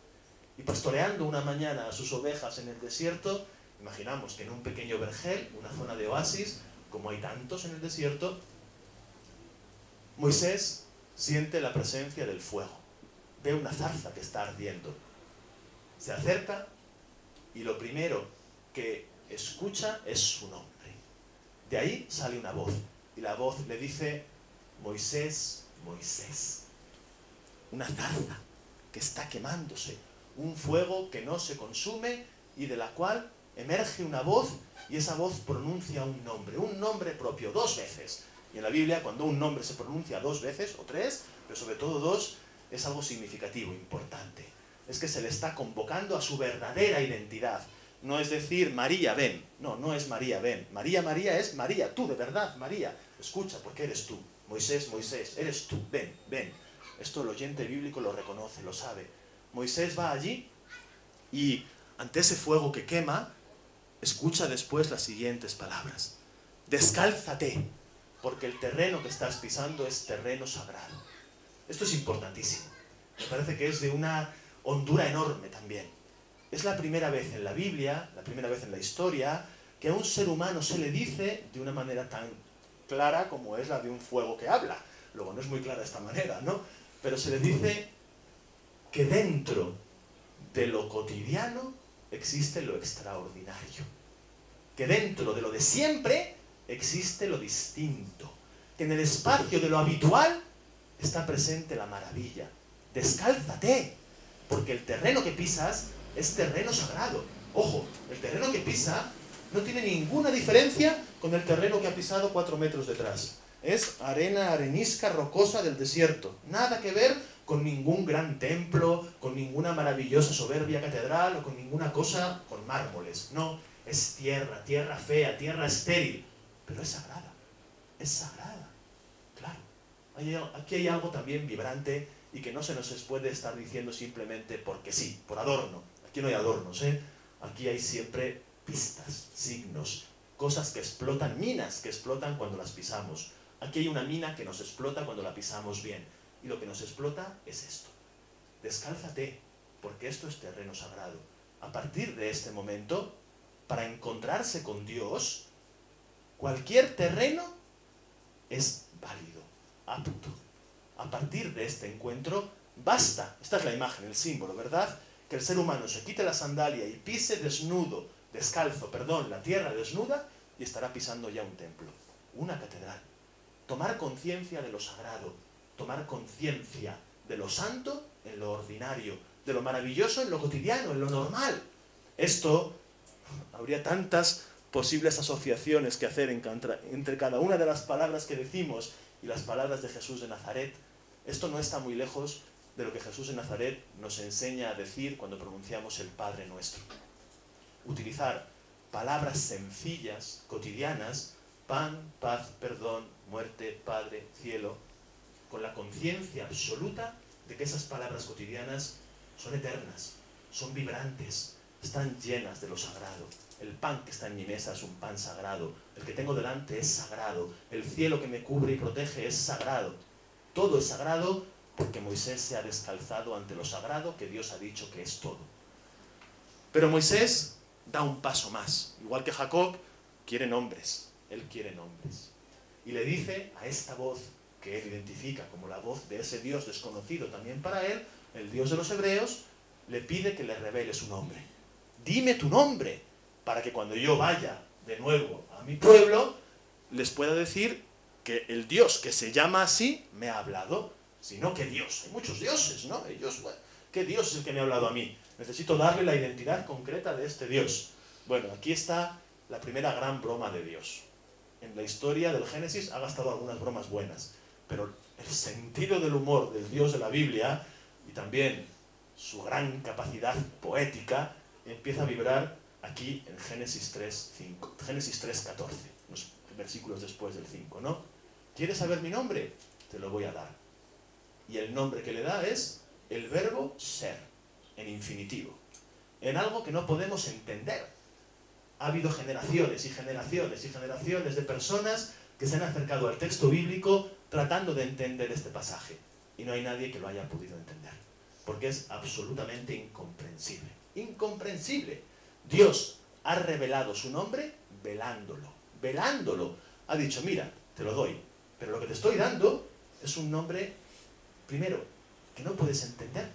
Y pastoreando una mañana a sus ovejas en el desierto, imaginamos que en un pequeño vergel, una zona de oasis, como hay tantos en el desierto, Moisés siente la presencia del fuego. Ve una zarza que está ardiendo. Se acerca y lo primero que escucha es su nombre. De ahí sale una voz. Y la voz le dice: Moisés, Moisés. Una zarza que está quemándose. Un fuego que no se consume y de la cual emerge una voz, y esa voz pronuncia un nombre propio, 2 veces. Y en la Biblia, cuando un nombre se pronuncia 2 veces, o 3, pero sobre todo 2, es algo significativo, importante. Es que se le está convocando a su verdadera identidad. No es decir, María, ven. No, no es María, ven. María, María es María. Tú, de verdad, María. Escucha, porque eres tú. Moisés, Moisés, eres tú. Ven, ven. Esto el oyente bíblico lo reconoce, lo sabe. Moisés va allí y ante ese fuego que quema, escucha después las siguientes palabras. Descálzate, porque el terreno que estás pisando es terreno sagrado. Esto es importantísimo. Me parece que es de una hondura enorme también. Es la primera vez en la Biblia, la primera vez en la historia, que a un ser humano se le dice de una manera tan clara como es la de un fuego que habla. Luego no es muy clara esta manera, ¿no? Pero se le dice que dentro de lo cotidiano existe lo extraordinario. Que dentro de lo de siempre existe lo distinto. Que en el espacio de lo habitual está presente la maravilla. Descálzate, porque el terreno que pisas es terreno sagrado. Ojo, el terreno que pisa no tiene ninguna diferencia con el terreno que ha pisado 4 metros detrás. Es arena arenisca rocosa del desierto. Nada que ver con ningún gran templo, con ninguna maravillosa soberbia catedral o con ninguna cosa con mármoles. No, es tierra, tierra fea, tierra estéril, pero es sagrada. Es sagrada, claro. Aquí hay algo también vibrante y que no se nos puede estar diciendo simplemente porque sí, por adorno. Aquí no hay adornos, ¿eh? Aquí hay siempre pistas, signos, cosas que explotan, minas que explotan cuando las pisamos. Aquí hay una mina que nos explota cuando la pisamos bien. Y lo que nos explota es esto. Descálzate, porque esto es terreno sagrado. A partir de este momento, para encontrarse con Dios, cualquier terreno es válido, apto. A partir de este encuentro, basta, esta es la imagen, el símbolo, ¿verdad? Que el ser humano se quite la sandalia y pise descalzo, la tierra desnuda, y estará pisando ya un templo, una catedral. Tomar conciencia de lo sagrado, tomar conciencia de lo santo en lo ordinario, de lo maravilloso en lo cotidiano, en lo normal. Esto, habría tantas posibles asociaciones que hacer entre cada una de las palabras que decimos y las palabras de Jesús de Nazaret. Esto no está muy lejos de lo que Jesús de Nazaret nos enseña a decir cuando pronunciamos el Padre Nuestro. Utilizar palabras sencillas, cotidianas, pan, paz, perdón, muerte, Padre, cielo, con la conciencia absoluta de que esas palabras cotidianas son eternas, son vibrantes, están llenas de lo sagrado. El pan que está en mi mesa es un pan sagrado, el que tengo delante es sagrado, el cielo que me cubre y protege es sagrado. Todo es sagrado porque Moisés se ha descalzado ante lo sagrado que Dios ha dicho que es todo. Pero Moisés da un paso más, igual que Jacob, quiere nombres, él quiere nombres. Y le dice a esta voz que él identifica como la voz de ese Dios desconocido también para él, el Dios de los hebreos, le pide que le revele su nombre. Dime tu nombre, para que cuando yo vaya de nuevo a mi pueblo, les pueda decir que el Dios que se llama así me ha hablado. Sino que Dios, hay muchos dioses, ¿no? ¿Qué Dios es el que me ha hablado a mí? Necesito darle la identidad concreta de este Dios. Bueno, aquí está la primera gran broma de Dios. En la historia del Génesis ha gastado algunas bromas buenas, pero el sentido del humor del Dios de la Biblia y también su gran capacidad poética empieza a vibrar aquí en Génesis 3:5, Génesis 3:14, unos versículos después del 5, ¿no? ¿Quieres saber mi nombre? Te lo voy a dar. Y el nombre que le da es el verbo ser, en infinitivo, en algo que no podemos entender. Ha habido generaciones y generaciones y generaciones de personas que se han acercado al texto bíblico tratando de entender este pasaje, y no hay nadie que lo haya podido entender, porque es absolutamente incomprensible. Incomprensible. Dios ha revelado su nombre velándolo. Velándolo. Ha dicho, mira, te lo doy, pero lo que te estoy dando es un nombre, primero, que no puedes entender,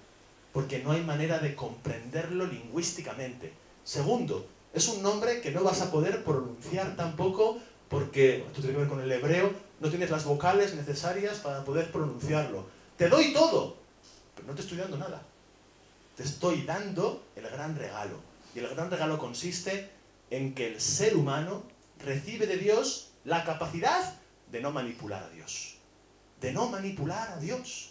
porque no hay manera de comprenderlo lingüísticamente. Segundo, es un nombre que no vas a poder pronunciar tampoco, porque esto tiene que ver con el hebreo, no tienes las vocales necesarias para poder pronunciarlo. Te doy todo, pero no te estoy dando nada. Te estoy dando el gran regalo. Y el gran regalo consiste en que el ser humano recibe de Dios la capacidad de no manipular a Dios. De no manipular a Dios.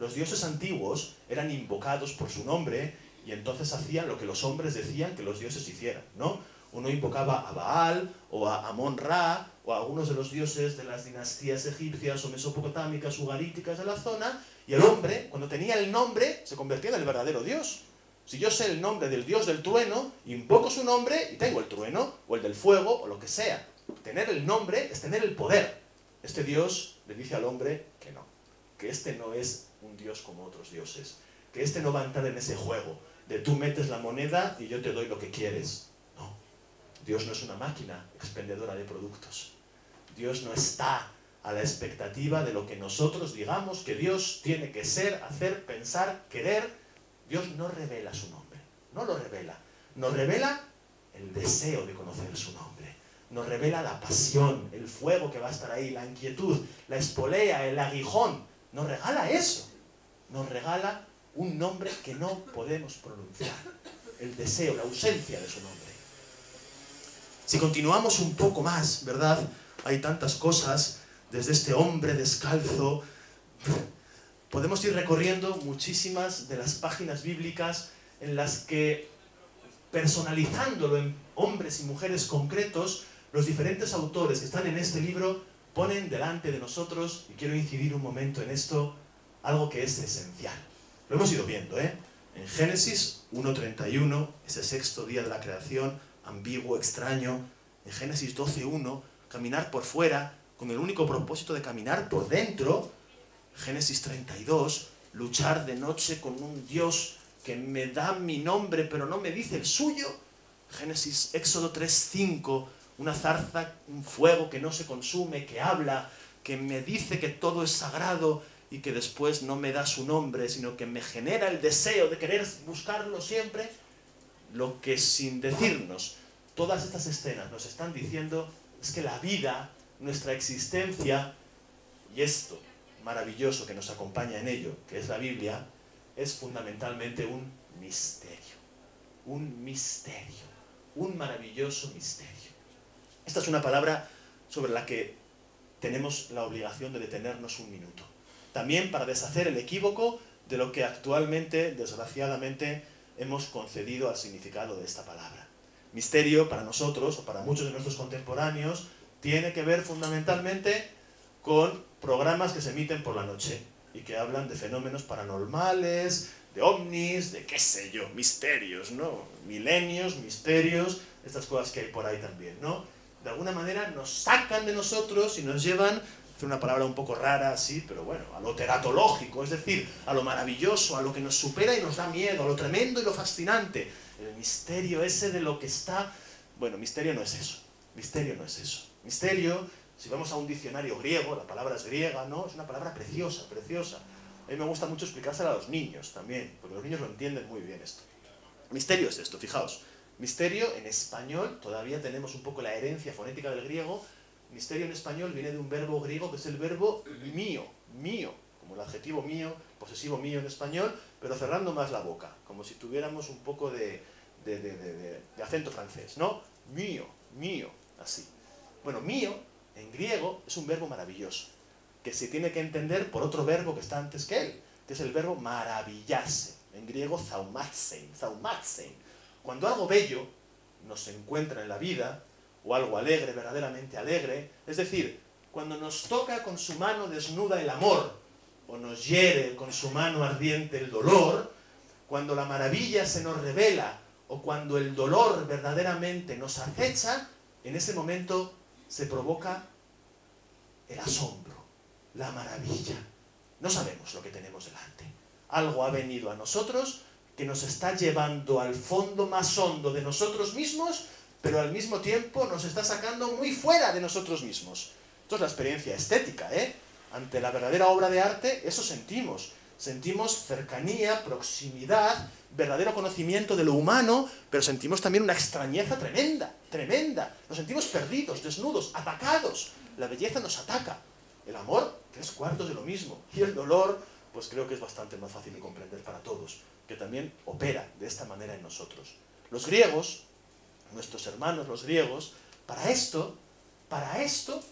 Los dioses antiguos eran invocados por su nombre y entonces hacían lo que los hombres decían que los dioses hicieran, ¿no? Uno invocaba a Baal o a Amón-Ra o a algunos de los dioses de las dinastías egipcias o mesopotámicas, ugaríticas de la zona, y el hombre, cuando tenía el nombre, se convertía en el verdadero dios. Si yo sé el nombre del dios del trueno, invoco su nombre y tengo el trueno, o el del fuego, o lo que sea. Tener el nombre es tener el poder. Este dios le dice al hombre que no, que este no es un dios como otros dioses, que este no va a entrar en ese juego de tú metes la moneda y yo te doy lo que quieres. No, Dios no es una máquina expendedora de productos. Dios no está a la expectativa de lo que nosotros digamos que Dios tiene que ser, hacer, pensar, querer. Dios no revela su nombre, no lo revela. Nos revela el deseo de conocer su nombre. Nos revela la pasión, el fuego que va a estar ahí, la inquietud, la espolea, el aguijón. Nos regala eso. Nos regala un nombre que no podemos pronunciar. El deseo, la ausencia de su nombre. Si continuamos un poco más, ¿verdad? Hay tantas cosas, desde este hombre descalzo. Podemos ir recorriendo muchísimas de las páginas bíblicas en las que, personalizándolo en hombres y mujeres concretos, los diferentes autores que están en este libro ponen delante de nosotros, y quiero incidir un momento en esto, algo que es esencial. Lo hemos ido viendo, ¿eh? En Génesis 1:31, ese sexto día de la creación, ambiguo, extraño. En Génesis 12:1, caminar por fuera, con el único propósito de caminar por dentro. Génesis 32, luchar de noche con un Dios que me da mi nombre pero no me dice el suyo. Éxodo 3:5, una zarza, un fuego que no se consume, que habla, que me dice que todo es sagrado y que después no me da su nombre, sino que me genera el deseo de querer buscarlo siempre. Lo que, sin decirnos, todas estas escenas nos están diciendo es que la vida, nuestra existencia, y esto maravilloso que nos acompaña en ello, que es la Biblia, es fundamentalmente un misterio. Un misterio. Un maravilloso misterio. Esta es una palabra sobre la que tenemos la obligación de detenernos un minuto. También para deshacer el equívoco de lo que actualmente, desgraciadamente, hemos concedido al significado de esta palabra. Misterio, para nosotros, o para muchos de nuestros contemporáneos, tiene que ver fundamentalmente con programas que se emiten por la noche y que hablan de fenómenos paranormales, de ovnis, de qué sé yo, misterios, ¿no? Milenios, misterios, estas cosas que hay por ahí también, ¿no? De alguna manera nos sacan de nosotros y nos llevan, es una palabra un poco rara así, pero bueno, a lo teratológico, es decir, a lo maravilloso, a lo que nos supera y nos da miedo, a lo tremendo y lo fascinante. El misterio ese de lo que está... Bueno, misterio no es eso. Misterio no es eso. Misterio, si vamos a un diccionario griego, la palabra es griega, ¿no? Es una palabra preciosa, preciosa. A mí me gusta mucho explicársela a los niños también, porque los niños lo entienden muy bien esto. Misterio es esto, fijaos. Misterio en español, todavía tenemos un poco la herencia fonética del griego. Misterio en español viene de un verbo griego que es el verbo mío, mío, como el adjetivo mío, posesivo mío en español, pero cerrando más la boca, como si tuviéramos un poco de acento francés, ¿no? Mío, mío, así. Bueno, mío, en griego, es un verbo maravilloso, que se tiene que entender por otro verbo que está antes que él. que es el verbo maravillarse, en griego zaumatzein, zaumatzein. Cuando algo bello nos encuentra en la vida, o algo alegre, verdaderamente alegre, es decir, cuando nos toca con su mano desnuda el amor, o nos hiere con su mano ardiente el dolor, cuando la maravilla se nos revela, o cuando el dolor verdaderamente nos acecha, en ese momento se provoca el asombro, la maravilla. No sabemos lo que tenemos delante. Algo ha venido a nosotros que nos está llevando al fondo más hondo de nosotros mismos, pero al mismo tiempo nos está sacando muy fuera de nosotros mismos. Esto es la experiencia estética, ¿eh? Ante la verdadera obra de arte, eso sentimos. Sentimos cercanía, proximidad, verdadero conocimiento de lo humano, pero sentimos también una extrañeza tremenda, tremenda. Nos sentimos perdidos, desnudos, atacados. La belleza nos ataca. El amor, 3/4 de lo mismo. Y el dolor, pues creo que es bastante más fácil de comprender para todos, que también opera de esta manera en nosotros. Los griegos, nuestros hermanos los griegos, para esto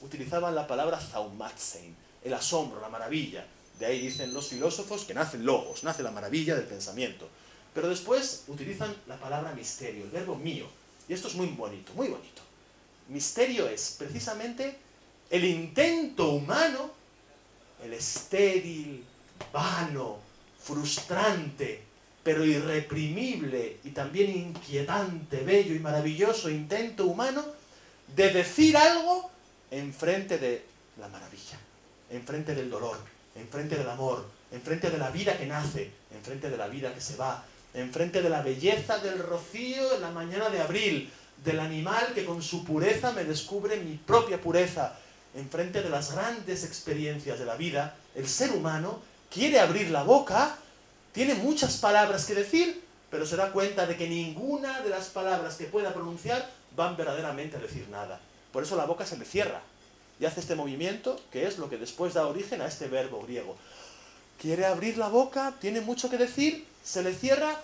utilizaban la palabra zaumatzein, el asombro, la maravilla. De ahí dicen los filósofos que nace el logos, nace la maravilla del pensamiento. Pero después utilizan la palabra misterio, el verbo mío. Y esto es muy bonito, muy bonito. Misterio es precisamente el intento humano, el estéril, vano, frustrante, pero irreprimible y también inquietante, bello y maravilloso intento humano de decir algo enfrente de la maravilla, enfrente del dolor, enfrente del amor, enfrente de la vida que nace, enfrente de la vida que se va, enfrente de la belleza del rocío en la mañana de abril, del animal que con su pureza me descubre mi propia pureza, enfrente de las grandes experiencias de la vida. El ser humano quiere abrir la boca, tiene muchas palabras que decir, pero se da cuenta de que ninguna de las palabras que pueda pronunciar van verdaderamente a decir nada. Por eso la boca se le cierra y hace este movimiento, que es lo que después da origen a este verbo griego. Quiere abrir la boca, tiene mucho que decir, se le cierra,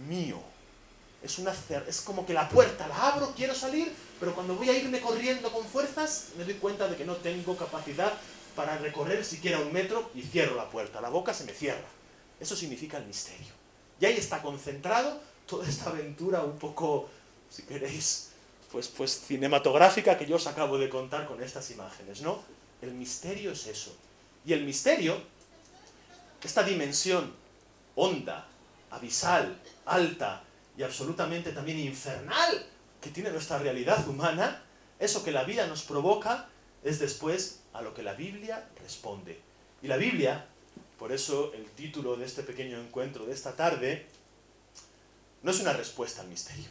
mío. Es como que la puerta la abro, quiero salir, pero cuando voy a irme corriendo con fuerzas, me doy cuenta de que no tengo capacidad para recorrer siquiera 1 metro y cierro la puerta. La boca se me cierra. Eso significa el misterio. Y ahí está concentrado toda esta aventura un poco, si queréis, pues cinematográfica que yo os acabo de contar con estas imágenes, ¿no? El misterio es eso. Y el misterio, esta dimensión honda, abisal, alta y absolutamente también infernal que tiene nuestra realidad humana, eso que la vida nos provoca, es después a lo que la Biblia responde. Y la Biblia, por eso el título de este pequeño encuentro de esta tarde, no es una respuesta al misterio,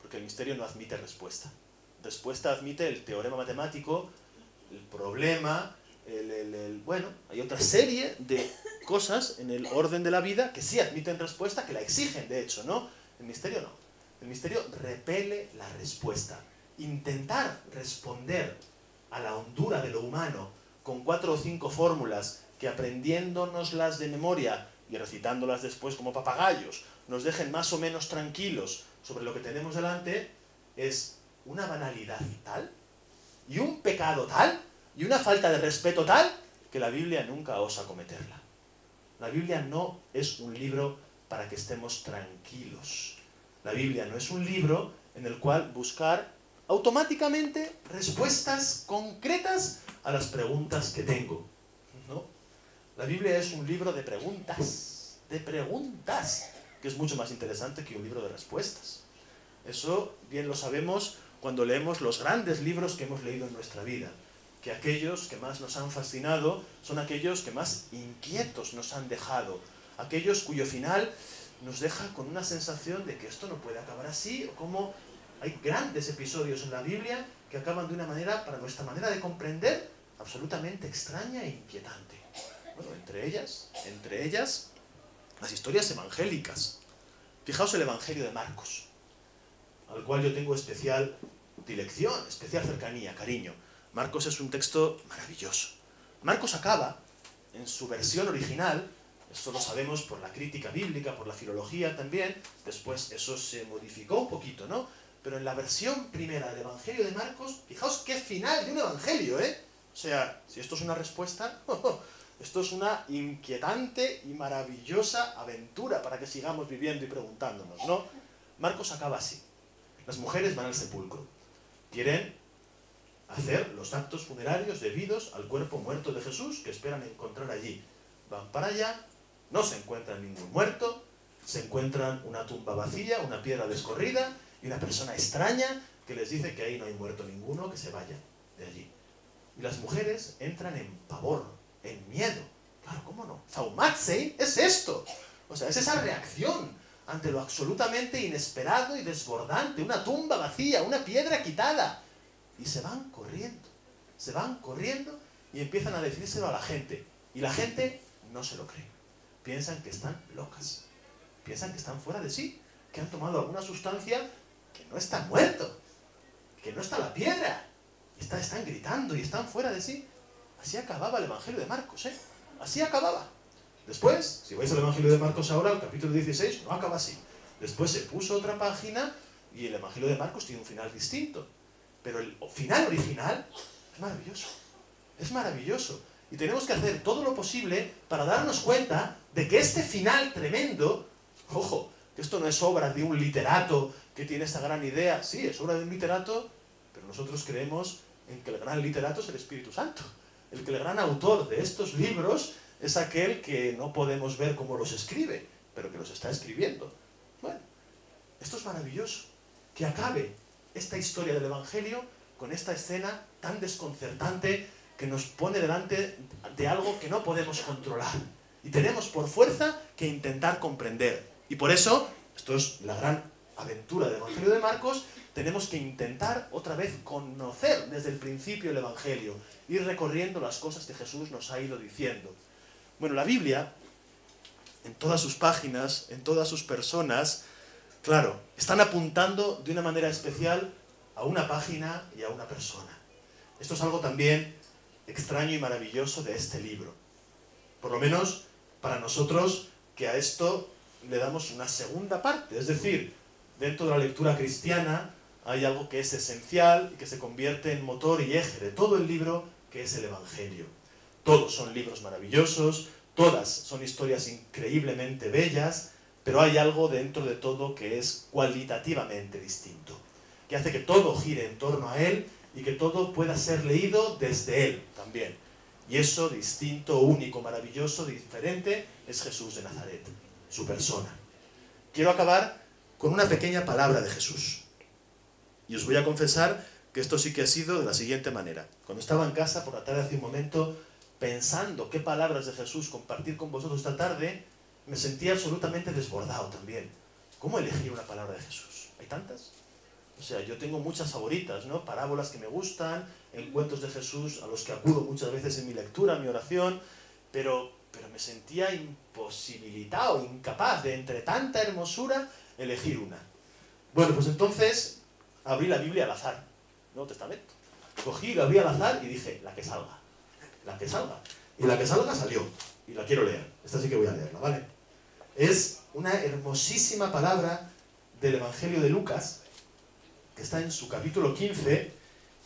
porque el misterio no admite respuesta. Respuesta admite el teorema matemático, el problema, bueno, hay otra serie de cosas en el orden de la vida que sí admiten respuesta, que la exigen, de hecho, ¿no? El misterio no. El misterio repele la respuesta. Intentar responder a la hondura de lo humano con 4 o 5 fórmulas que aprendiéndonoslas de memoria y recitándolas después como papagayos nos dejen más o menos tranquilos sobre lo que tenemos delante, es una banalidad tal y un pecado tal y una falta de respeto tal que la Biblia nunca osa cometerla. La Biblia no es un libro para que estemos tranquilos. La Biblia no es un libro en el cual buscar automáticamente respuestas concretas a las preguntas que tengo. ¿No? La Biblia es un libro de preguntas, que es mucho más interesante que un libro de respuestas. Eso bien lo sabemos cuando leemos los grandes libros que hemos leído en nuestra vida, que aquellos que más nos han fascinado son aquellos que más inquietos nos han dejado, aquellos cuyo final nos deja con una sensación de que esto no puede acabar así, o como hay grandes episodios en la Biblia que acaban de una manera, para nuestra manera de comprender, absolutamente extraña e inquietante. Bueno, entre ellas, las historias evangélicas. Fijaos el Evangelio de Marcos, al cual yo tengo especial dilección, especial cercanía, cariño. Marcos es un texto maravilloso. Marcos acaba, en su versión original, esto lo sabemos por la crítica bíblica, por la filología también, después eso se modificó un poquito, ¿no? Pero en la versión primera del Evangelio de Marcos, fijaos qué final de un Evangelio, ¿eh? O sea, si esto es una respuesta, Esto es una inquietante y maravillosa aventura para que sigamos viviendo y preguntándonos, ¿no? Marcos acaba así. Las mujeres van al sepulcro. Quieren hacer los actos funerarios debidos al cuerpo muerto de Jesús que esperan encontrar allí. Van para allá, no se encuentran ningún muerto, se encuentran una tumba vacía, una piedra descorrida y una persona extraña que les dice que ahí no hay muerto ninguno, que se vayan de allí. Y las mujeres entran en pavor, en miedo. Claro, ¿cómo no? Zaumatzei es esto. O sea, es esa reacción ante lo absolutamente inesperado y desbordante. Una tumba vacía, una piedra quitada. Y se van corriendo y empiezan a decírselo a la gente. Y la gente no se lo cree. Piensan que están locas. Piensan que están fuera de sí, que han tomado alguna sustancia que no está muerto, que no está la piedra. Están gritando y están fuera de sí. Así acababa el Evangelio de Marcos, ¿eh? Así acababa. Después, si vais al Evangelio de Marcos ahora, el capítulo 16, no acaba así. Después se puso otra página y el Evangelio de Marcos tiene un final distinto. Pero el final original es maravilloso. Es maravilloso. Y tenemos que hacer todo lo posible para darnos cuenta de que este final tremendo, ojo, que esto no es obra de un literato que tiene esta gran idea. Sí, es obra de un literato, pero nosotros creemos en que el gran literato es el Espíritu Santo. El gran autor de estos libros es aquel que no podemos ver cómo los escribe, pero que los está escribiendo. Bueno, esto es maravilloso. Que acabe esta historia del Evangelio con esta escena tan desconcertante que nos pone delante de algo que no podemos controlar. Y tenemos por fuerza que intentar comprender. Y por eso, esto es la gran aventura del Evangelio de Marcos, tenemos que intentar otra vez conocer desde el principio el Evangelio, ir recorriendo las cosas que Jesús nos ha ido diciendo. Bueno, la Biblia, en todas sus páginas, en todas sus personas, claro, están apuntando de una manera especial a una página y a una persona. Esto es algo también extraño y maravilloso de este libro. Por lo menos para nosotros, que a esto le damos una segunda parte. Es decir, dentro de la lectura cristiana hay algo que es esencial y que se convierte en motor y eje de todo el libro, que es el Evangelio. Todos son libros maravillosos, todas son historias increíblemente bellas, pero hay algo dentro de todo que es cualitativamente distinto, que hace que todo gire en torno a él y que todo pueda ser leído desde él también. Y eso distinto, único, maravilloso, diferente, es Jesús de Nazaret, su persona. Quiero acabar con una pequeña palabra de Jesús. Y os voy a confesar que esto sí que ha sido de la siguiente manera. Cuando estaba en casa por la tarde hace un momento, pensando qué palabras de Jesús compartir con vosotros esta tarde, me sentía absolutamente desbordado también. ¿Cómo elegir una palabra de Jesús? ¿Hay tantas? O sea, yo tengo muchas favoritas, ¿no? Parábolas que me gustan, encuentros de Jesús a los que acudo muchas veces en mi lectura, en mi oración, pero me sentía imposibilitado, incapaz de, entre tanta hermosura, elegir una. Bueno, pues entonces abrí la Biblia al azar, Nuevo Testamento. Cogí, la abrí al azar y dije, la que salga. La que salga. Y la que salga salió. Y la quiero leer. Esta sí que voy a leerla, ¿vale? Es una hermosísima palabra del Evangelio de Lucas, que está en su capítulo 15,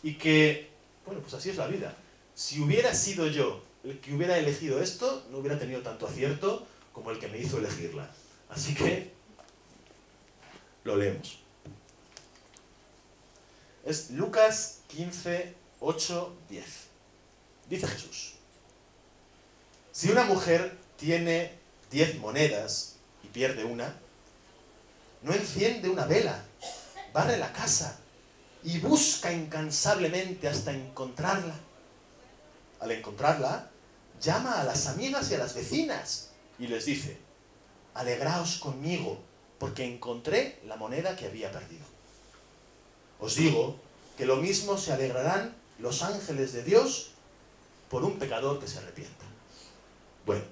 y que, bueno, pues así es la vida. Si hubiera sido yo el que hubiera elegido esto, no hubiera tenido tanto acierto como el que me hizo elegirla. Así que lo leemos. Es Lucas 15, 8, 10. Dice Jesús: si una mujer tiene 10 monedas y pierde una, no enciende una vela, barre la casa y busca incansablemente hasta encontrarla. Al encontrarla, llama a las amigas y a las vecinas y les dice: alegraos conmigo, porque encontré la moneda que había perdido. Os digo que lo mismo se alegrarán los ángeles de Dios por un pecador que se arrepienta. Bueno,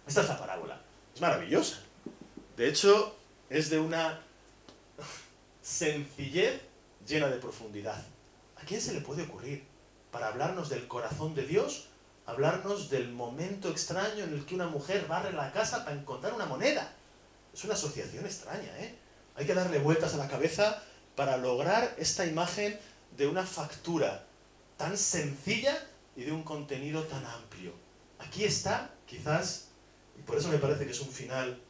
esta es la parábola. Es maravillosa. De hecho, es de una sencillez llena de profundidad. ¿A quién se le puede ocurrir, para hablarnos del corazón de Dios, hablarnos del momento extraño en el que una mujer barre la casa para encontrar una moneda? Es una asociación extraña, ¿eh? Hay que darle vueltas a la cabeza para lograr esta imagen de una factura tan sencilla y de un contenido tan amplio. aquí está, quizás, y por eso me parece que es un final,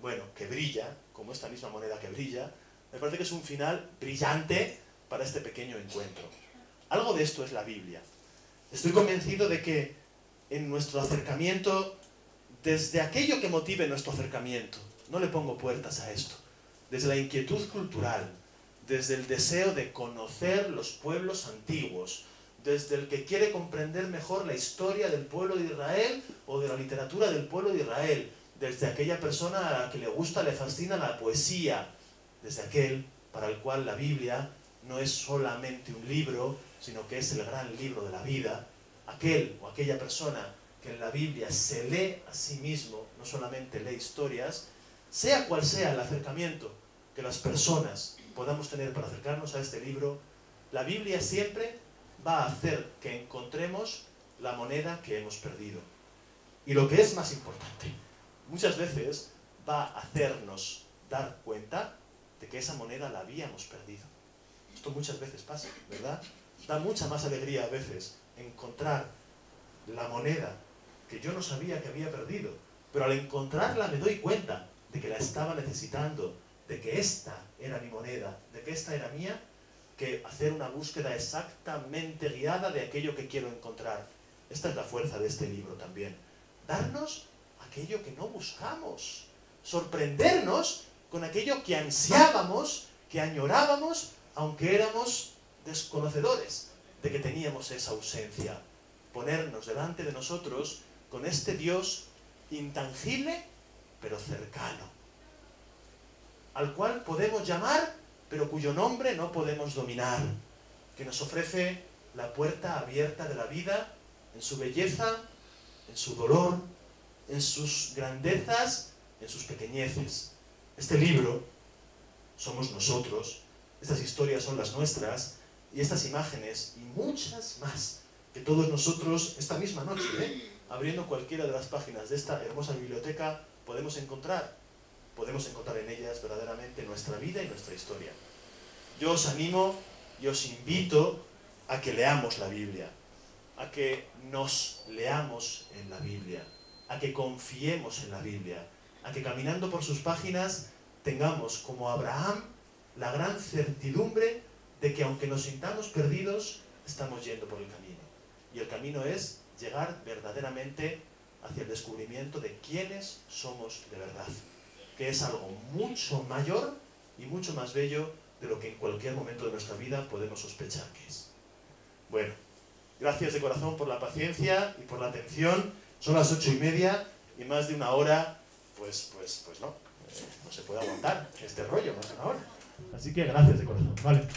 bueno, que brilla, como esta misma moneda que brilla, me parece que es un final brillante para este pequeño encuentro. Algo de esto es la Biblia. Estoy convencido de que en nuestro acercamiento, desde aquello que motive nuestro acercamiento, no le pongo puertas a esto, desde la inquietud cultural, desde el deseo de conocer los pueblos antiguos, desde el que quiere comprender mejor la historia del pueblo de Israel o de la literatura del pueblo de Israel, desde aquella persona a la que le gusta, le fascina la poesía, desde aquel para el cual la Biblia no es solamente un libro, sino que es el gran libro de la vida, aquel o aquella persona que en la Biblia se lee a sí mismo, no solamente lee historias, sea cual sea el acercamiento que las personas podamos tener para acercarnos a este libro, la Biblia siempre va a hacer que encontremos la moneda que hemos perdido. Y lo que es más importante, muchas veces va a hacernos dar cuenta de que esa moneda la habíamos perdido. Esto muchas veces pasa, ¿verdad? Da mucha más alegría a veces encontrar la moneda que yo no sabía que había perdido, pero al encontrarla me doy cuenta de que la estaba necesitando, de que esta era mi moneda, de que esta era mía, que hacer una búsqueda exactamente guiada de aquello que quiero encontrar. Esta es la fuerza de este libro también. Darnos aquello que no buscamos. Sorprendernos con aquello que ansiábamos, que añorábamos, aunque éramos desconocedores de que teníamos esa ausencia. Ponernos delante de nosotros con este Dios intangible, pero cercano, al cual podemos llamar, pero cuyo nombre no podemos dominar, que nos ofrece la puerta abierta de la vida, en su belleza, en su dolor, en sus grandezas, en sus pequeñeces. Este libro somos nosotros, estas historias son las nuestras, y estas imágenes, y muchas más, que todos nosotros, esta misma noche, abriendo cualquiera de las páginas de esta hermosa biblioteca, podemos encontrar en ellas verdaderamente nuestra vida y nuestra historia. Yo os animo y os invito a que leamos la Biblia, a que nos leamos en la Biblia, a que confiemos en la Biblia, a que caminando por sus páginas tengamos, como Abraham, la gran certidumbre de que aunque nos sintamos perdidos, estamos yendo por el camino. Y el camino es llegar verdaderamente hacia el descubrimiento de quiénes somos de verdad, que es algo mucho mayor y mucho más bello de lo que en cualquier momento de nuestra vida podemos sospechar que es. Bueno, gracias de corazón por la paciencia y por la atención. Son las 8:30 y más de una hora, pues no se puede aguantar este rollo más de una hora. Así que gracias de corazón, ¿vale?